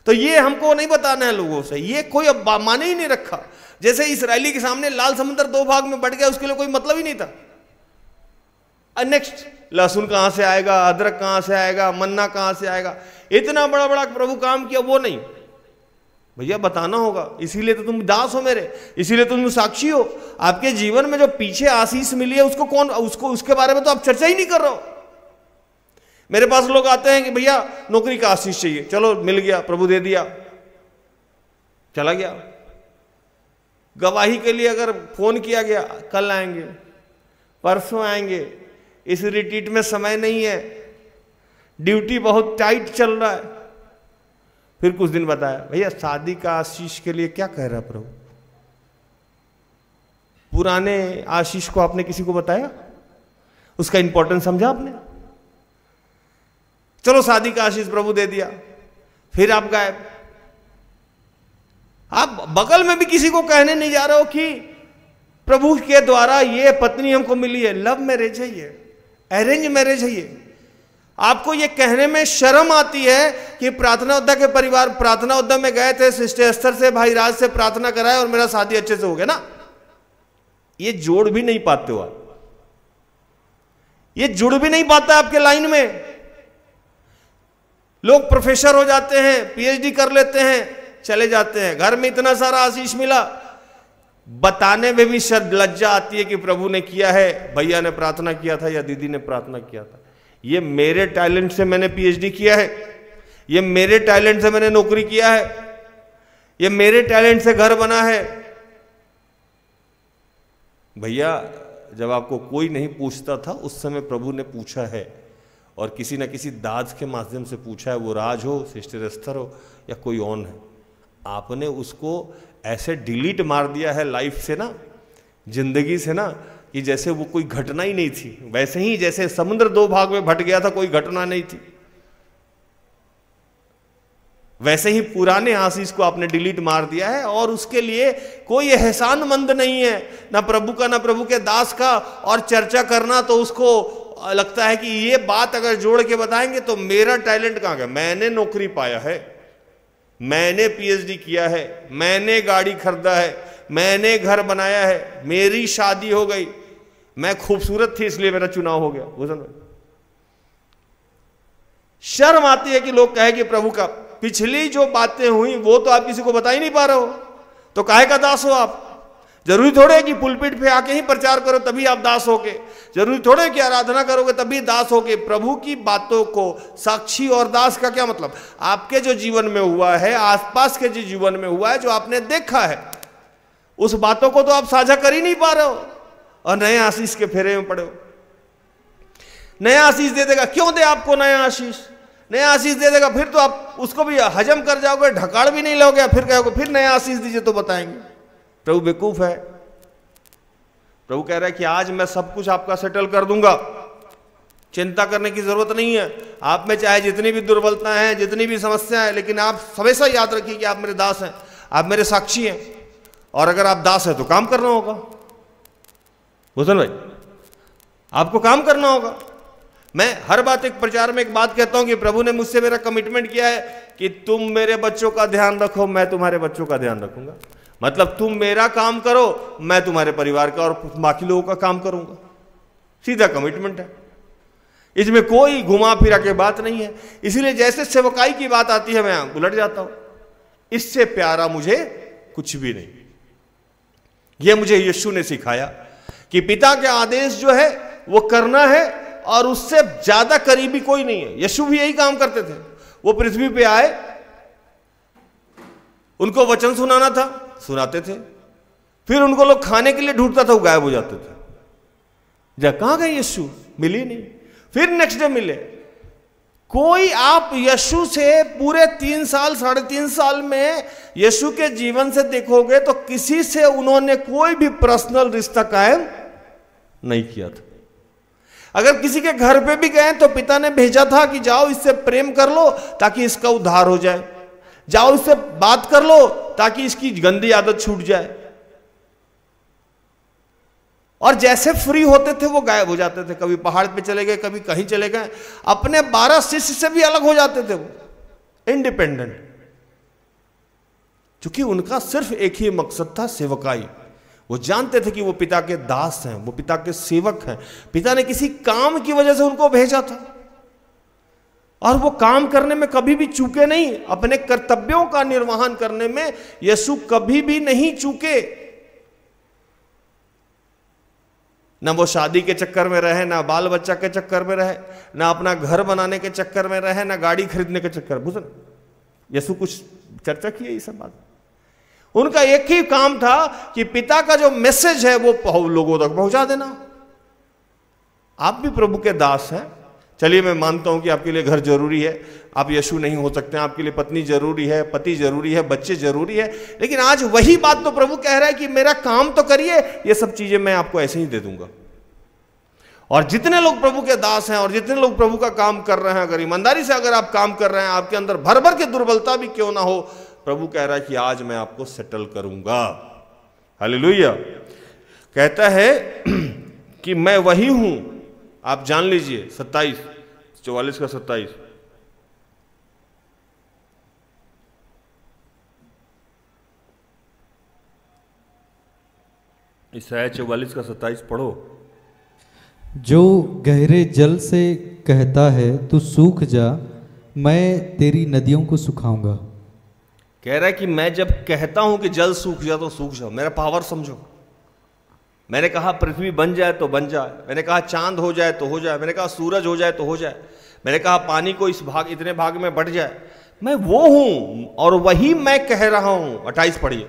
तो ये हमको नहीं बताना है लोगों से, ये कोई अब माने ही नहीं रखा। जैसे इस्राएली के सामने लाल समुद्र 2 भाग में बढ़ गया, उसके लिए कोई मतलब ही नहीं था। नेक्स्ट लहसुन कहां से आएगा, अदरक कहां से आएगा, मन्ना कहां से आएगा, इतना बड़ा बड़ा प्रभु काम किया, वो नहीं भैया बताना होगा। इसीलिए तो तुम दास हो मेरे, इसीलिए तुम साक्षी हो। आपके जीवन में जो पीछे आशीष मिली है उसको उसके बारे में तो आप चर्चा ही नहीं कर रहे हो। मेरे पास लोग आते हैं कि भैया नौकरी का आशीष चाहिए, चलो मिल गया, प्रभु दे दिया, चला गया। गवाही के लिए अगर फोन किया गया, कल आएंगे, परसों आएंगे, इस रिट्रीट में समय नहीं है, ड्यूटी बहुत टाइट चल रहा है। फिर कुछ दिन बताया, भैया शादी का आशीष के लिए क्या कह रहा प्रभु? पुराने आशीष को आपने किसी को बताया? उसका इंपॉर्टेंस समझा आपने? चलो शादी का आशीष प्रभु दे दिया, फिर आप गायब। आप बगल में भी किसी को कहने नहीं जा रहे हो कि प्रभु के द्वारा ये पत्नी हमको मिली है। लव मैरिज है, ये अरेंज मैरिज है। ये आपको ये कहने में शर्म आती है कि प्रार्थना योद्धा के परिवार प्रार्थना योद्धा में गए थे, सिस्टर एस्तर से, भाई राज से प्रार्थना कराए और मेरा शादी अच्छे से हो गया ना। ये जोड़ भी नहीं पाते हो आप, ये जुड़ भी नहीं पाता आपके लाइन में। लोग प्रोफेसर हो जाते हैं, पीएचडी कर लेते हैं, चले जाते हैं, घर में इतना सारा आशीष मिला, बताने में भी शर्म लज्जा आती है कि प्रभु ने किया है, भैया ने प्रार्थना किया था या दीदी ने प्रार्थना किया था। ये मेरे टैलेंट से मैंने पीएचडी किया है, ये मेरे टैलेंट से मैंने नौकरी किया है, ये मेरे टैलेंट से घर बना है। भैया जब आपको कोई नहीं पूछता था उस समय प्रभु ने पूछा है, और किसी न किसी दाद के माध्यम से पूछा है, वो राज हो, सिस्टर एस्तर हो या कोई और है। आपने उसको ऐसे डिलीट मार दिया है लाइफ से ना, जिंदगी से ना, कि जैसे वो कोई घटना ही नहीं थी। वैसे ही जैसे समुद्र दो भाग में बट गया था, कोई घटना नहीं थी, वैसे ही पुराने आशीष को आपने डिलीट मार दिया है। और उसके लिए कोई एहसानमंद नहीं है, ना प्रभु का ना प्रभु के दास का। और चर्चा करना तो उसको लगता है कि ये बात अगर जोड़ के बताएंगे तो मेरा टैलेंट कहाँ गया। मैंने नौकरी पाया है, मैंने पीएचडी किया है, मैंने गाड़ी खरीदा है, मैंने घर बनाया है, मेरी शादी हो गई, मैं खूबसूरत थी इसलिए मेरा चुनाव हो गया। शर्म आती है कि लोग कहे कि प्रभु का पिछली जो बातें हुई वो तो आप किसी को बता ही नहीं पा रहे हो, तो काहे का दास हो आप। जरूरी थोड़े है कि पुलपिट पे आके ही प्रचार करो तभी आप दास होगे, जरूरी थोड़े है कि आराधना करोगे तभी दास होगे। प्रभु की बातों को साक्षी और दास का क्या मतलब, आपके जो जीवन में हुआ है, आसपास के जो जीवन में हुआ है, जो आपने देखा है, उस बातों को तो आप साझा कर ही नहीं पा रहे हो, और नए आशीष के फेरे में पड़े हो। नया आशीष दे देगा, क्यों दे आपको नया आशीष, नया आशीष दे देगा, फिर तो आप उसको भी हजम कर जाओगे, ढकाड़ भी नहीं लोगे, फिर कहोगे फिर नया आशीष दीजिए तो बताएंगे। प्रभु बेवकूफ है। प्रभु कह रहा है कि आज मैं सब कुछ आपका सेटल कर दूंगा, चिंता करने की जरूरत नहीं है। आप में चाहे जितनी भी दुर्बलताएं हैं, जितनी भी समस्याएं हैं, लेकिन आप हमेशा याद रखिए कि आप मेरे दास हैं, आप मेरे साक्षी हैं, और अगर आप दास हैं तो काम करना होगा। भूषण भाई, आपको काम करना होगा। मैं हर बात एक प्रचार में एक बात कहता हूं कि प्रभु ने मुझसे मेरा कमिटमेंट किया है कि तुम मेरे बच्चों का ध्यान रखो, मैं तुम्हारे बच्चों का ध्यान रखूंगा। मतलब तुम मेरा काम करो, मैं तुम्हारे परिवार का और बाकी लोगों का काम करूंगा। सीधा कमिटमेंट है, इसमें कोई घुमा फिरा के बात नहीं है। इसलिए जैसे सेवकाई की बात आती है मैं उलट जाता हूं, इससे प्यारा मुझे कुछ भी नहीं। यह मुझे यीशु ने सिखाया कि पिता के आदेश जो है वो करना है, और उससे ज्यादा करीबी कोई नहीं है। यीशु भी यही काम करते थे। वो पृथ्वी पे आए, उनको वचन सुनाना था, सुनाते थे, फिर उनको लोग खाने के लिए ढूंढता था, वो गायब हो जाते थे। जा कहां गए यीशु, मिले नहीं, फिर नेक्स्ट डे मिले। कोई आप यीशु से पूरे 3 साल 3.5 साल में यीशु के जीवन से देखोगे तो किसी से उन्होंने कोई भी पर्सनल रिश्ता कायम नहीं किया था। अगर किसी के घर पे भी गए तो पिता ने भेजा था कि जाओ इससे प्रेम कर लो ताकि इसका उद्धार हो जाए, जाओ इससे बात कर लो ताकि इसकी गंदी आदत छूट जाए। और जैसे फ्री होते थे वो गायब हो जाते थे, कभी पहाड़ पे चले गए, कभी कहीं चले गए, अपने 12 शिष्य से भी अलग हो जाते थे वो, इंडिपेंडेंट, क्योंकि उनका सिर्फ एक ही मकसद था, सेवकाई। वो जानते थे कि वो पिता के दास हैं, वो पिता के सेवक हैं। पिता ने किसी काम की वजह से उनको भेजा था, और वो काम करने में कभी भी चूके नहीं। अपने कर्तव्यों का निर्वहन करने में यीशु कभी भी नहीं चूके। ना वो शादी के चक्कर में रहे, ना बाल बच्चा के चक्कर में रहे, ना अपना घर बनाने के चक्कर में रहे, ना गाड़ी खरीदने के चक्कर। बुझ यीशु कुछ चर्चा की है ये सब बात। उनका एक ही काम था कि पिता का जो मैसेज है वो लोगों तक पहुंचा देना। आप भी प्रभु के दास हैं। चलिए मैं मानता हूं कि आपके लिए घर जरूरी है, आप यीशु नहीं हो सकते, आपके लिए पत्नी जरूरी है, पति जरूरी है, बच्चे जरूरी है, लेकिन आज वही बात तो प्रभु कह रहा है कि मेरा काम तो करिए, ये सब चीजें मैं आपको ऐसे ही दे दूंगा। और जितने लोग प्रभु के दास हैं और जितने लोग प्रभु का काम कर रहे हैं, अगर ईमानदारी से अगर आप काम कर रहे हैं, आपके अंदर भर भर के दुर्बलता भी क्यों ना हो, प्रभु कह रहा है कि आज मैं आपको सेटल करूंगा। हालेलुया। कहता है कि मैं वही हूं, आप जान लीजिए। 44 का 27, ईसाया 44 का 27 पढ़ो। जो गहरे जल से कहता है तू सूख जा, मैं तेरी नदियों को सुखाऊंगा। कह रहा है कि मैं जब कहता हूं कि जल सूख जा तो सूख जाओ, मेरा पावर समझो। मैंने कहा पृथ्वी बन जाए तो बन जाए, मैंने कहा चांद हो जाए तो हो जाए, मैंने कहा सूरज हो जाए तो हो जाए, मैंने कहा पानी को इस भाग इतने भाग में बढ़ जाए। मैं वो हूं और वही मैं कह रहा हूं। 28 पढ़िए।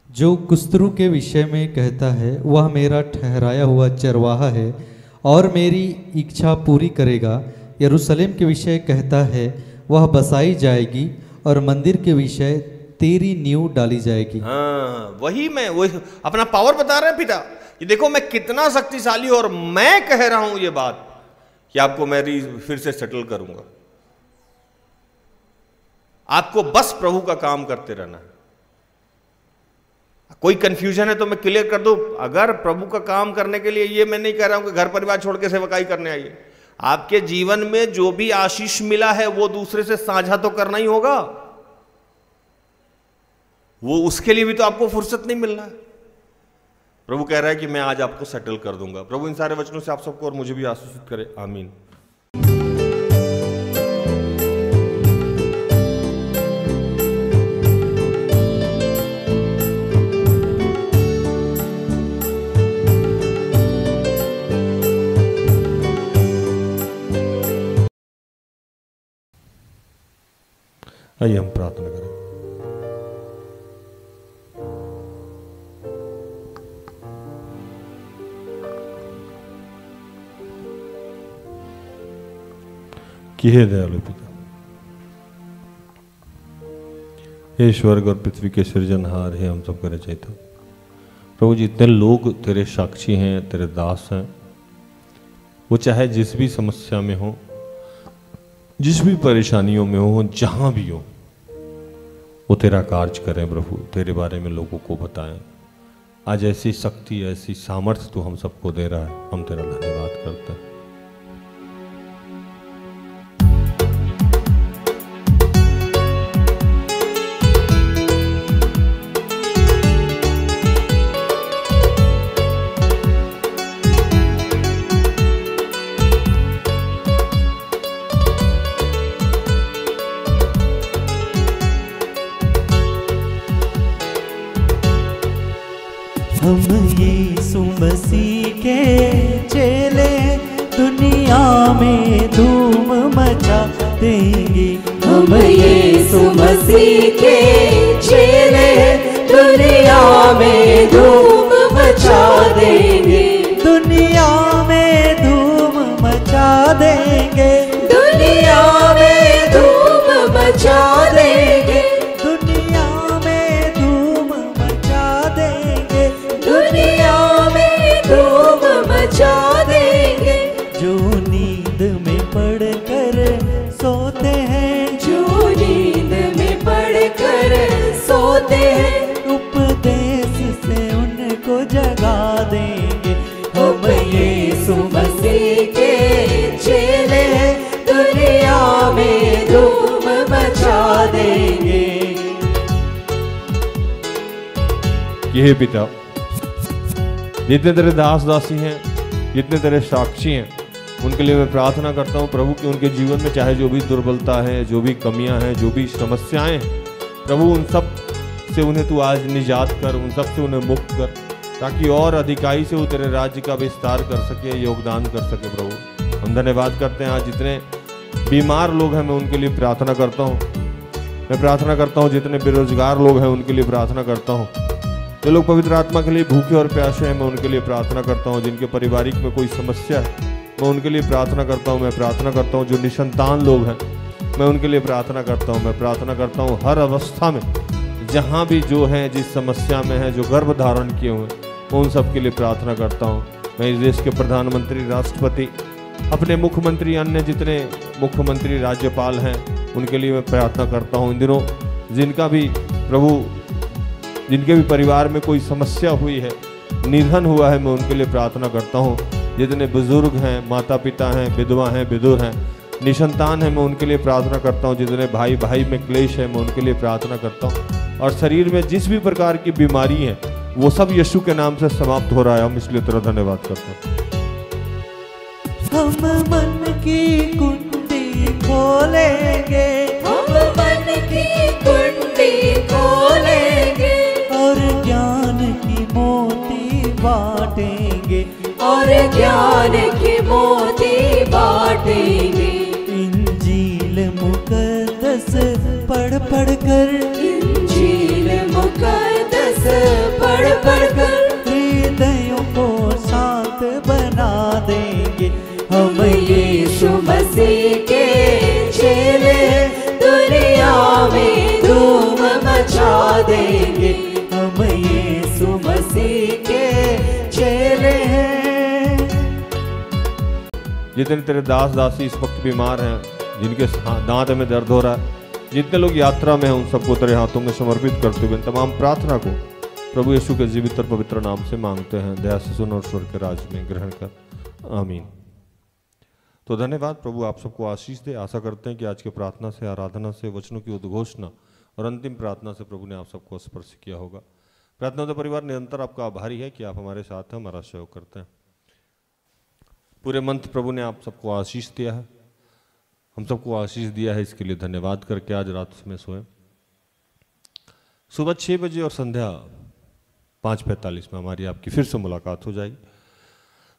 जो कुस्तरू के विषय में कहता है वह मेरा ठहराया हुआ चरवाहा है और मेरी इच्छा पूरी करेगा। यरूशलेम के विषय कहता है वह बसाई जाएगी और मंदिर के विषय तेरी नींव डाली जाएगी। हाँ, वही मैं, वही अपना पावर बता रहे हैं पिता कि देखो मैं कितना शक्तिशाली हूं और मैं कह रहा हूं ये बात कि आपको मेरी फिर से सेटल करूंगा। आपको बस प्रभु का काम करते रहना है। कोई कंफ्यूजन है तो मैं क्लियर कर दूं, अगर प्रभु का काम करने के लिए, ये मैं नहीं कह रहा हूं कि घर परिवार छोड़ के सेवकाई करने आइए। आपके जीवन में जो भी आशीष मिला है वो दूसरे से साझा तो करना ही होगा। वो उसके लिए भी तो आपको फुर्सत नहीं मिल रहा है। प्रभु कह रहा है कि मैं आज आपको सेटल कर दूंगा। प्रभु इन सारे वचनों से आप सबको और मुझे भी आशीषित करे। आमीन। आइए हम प्रार्थना करें। कि हे दयालु पिता, हे स्वर्ग और पृथ्वी के सृजनहार, हे हम सब करे रचयिता, प्रभु जितने लोग तेरे साक्षी हैं, तेरे दास हैं, वो चाहे जिस भी समस्या में हो, जिस भी परेशानियों में हो, जहां भी हो, वो तेरा कार्य करें प्रभु, तेरे बारे में लोगों को बताएं। आज ऐसी शक्ति, ऐसी सामर्थ्य तू हम सबको दे रहा है, हम तेरा धन्यवाद करते हैं। हम यीशु मसीह के चेले दुनिया में धूम मचा देंगे। हम यीशु मसीह के चेले दुनिया में धूम मचा देंगे। दुनिया में धूम मचा देंगे। दुनिया में धूम मचा देंगे। दुनिया में धूम मचा देंगे। दुनिया में धूम मचा देंगे। जो नींद में पड़कर सोते हैं, जो नींद में पड़कर सोते हैं, उपदेश से उनको जगा देंगे। हम यीशु मसीह के चेले दुनिया में धूम मचा देंगे। ये पिता, जितने तेरे दास दासी हैं, जितने तेरे साक्षी हैं, उनके लिए मैं प्रार्थना करता हूँ प्रभु कि उनके जीवन में चाहे जो भी दुर्बलता है, जो भी कमियां हैं, जो भी समस्याएं हैं, प्रभु उन सब से उन्हें तू आज निजात कर, उन सब से उन्हें मुक्त कर, ताकि और अधिकाई से वो तेरे राज्य का विस्तार कर सके, योगदान कर सके। प्रभु हम धन्यवाद करते हैं। आज जितने बीमार लोग हैं मैं उनके लिए प्रार्थना करता हूँ। मैं प्रार्थना करता हूँ जितने बेरोजगार लोग हैं उनके लिए प्रार्थना करता हूँ। जो लोग पवित्र आत्मा के लिए भूखे और प्यासे हैं मैं उनके लिए प्रार्थना करता हूँ। जिनके पारिवारिक में कोई समस्या है मैं उनके लिए प्रार्थना करता हूँ। मैं प्रार्थना करता हूँ जो निसंतान लोग हैं मैं उनके लिए प्रार्थना करता हूँ। मैं प्रार्थना करता हूँ हर अवस्था में जहाँ भी जो है, जिस समस्या में है, जो गर्भ धारण किए हुए, मैं उन सब के लिए प्रार्थना करता हूँ। मैं इस देश के प्रधानमंत्री, राष्ट्रपति, अपने मुख्यमंत्री, अन्य जितने मुख्यमंत्री, राज्यपाल हैं उनके लिए मैं प्रार्थना करता हूँ। इन दिनों जिनका भी प्रभु, जिनके भी परिवार में कोई समस्या हुई है, निधन हुआ है, मैं उनके लिए प्रार्थना करता हूँ। जितने बुजुर्ग हैं, माता पिता हैं, विधवा हैं, विधुर हैं, निसंतान हैं, मैं उनके लिए प्रार्थना करता हूँ। जितने भाई भाई में क्लेश है, मैं उनके लिए प्रार्थना करता हूँ। और शरीर में जिस भी प्रकार की बीमारी है, वो सब यीशु के नाम से समाप्त हो रहा है। हम इसलिए तेरा धन्यवाद करते हैं। हम मन की कुंडी खोलेंगे, हम मन की कुंडी खोलेंगे, और ज्ञान की मोती बांटेंगे, और ज्ञान के मोती बांटेंगे। इंजील मुकद्दस पढ़ पढ़ कर, इंजील मुकद्दस पढ़ पढ़ कर हृदयों को शांत बना देंगे। हम यीशु मसीह के चेले दुनिया में धूम मचा देंगे। हम यीशु मसीह के चेले हैं। जितने तेरे दास दासी इस वक्त बीमार हैं, जिनके दांत में दर्द हो रहा है, जितने लोग यात्रा में हैं, उन सबको तेरे हाथों में समर्पित करते हुए तमाम प्रार्थना को प्रभु यीशु के जीवित और पवित्र नाम से मांगते हैं। दया से सुन और स्वर्ग के राज में ग्रहण कर, आमीन। तो धन्यवाद, प्रभु आप सबको आशीष दे। आशा करते हैं कि आज के प्रार्थना से, आराधना से, वचनों की उद्घोषणा और अंतिम प्रार्थना से प्रभु ने आप सबको स्पर्श किया होगा। प्रार्थना परिवार निरंतर आपका आभारी है कि आप हमारे साथ हैं, हमारा सहयोग करते हैं। पूरे मंथ प्रभु ने आप सबको आशीष दिया है, हम सबको आशीष दिया है, इसके लिए धन्यवाद करके आज रात में सोए। सुबह 6 बजे और संध्या 5:45 में हमारी आपकी फिर से मुलाकात हो जाएगी।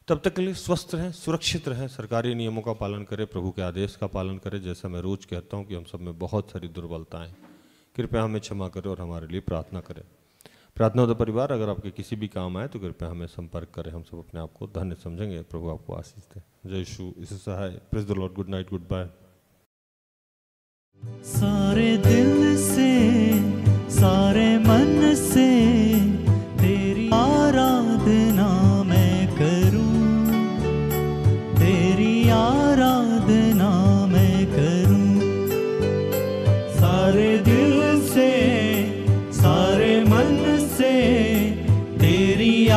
तब तक के लिए स्वस्थ रहें, सुरक्षित रहें, सरकारी नियमों का पालन करें, प्रभु के आदेश का पालन करें। जैसा मैं रोज कहता हूं कि हम सब में बहुत सारी दुर्बलताएं, कृपया हमें क्षमा करें और हमारे लिए प्रार्थना करें। प्रार्थना होता परिवार, अगर आपके किसी भी काम आए तो कृपया हमें संपर्क करें, हम सब अपने आप को धन्य समझेंगे। प्रभु आपको आशीष दे। जय यीशु, इसे सहाय। Praise the lord. Good night, goodbye. सारे दिल से, सारे मन से तेरी आराधना मैं करूं, तेरी आराधना मैं करूं। सारे दिल से, सारे मन से तेरी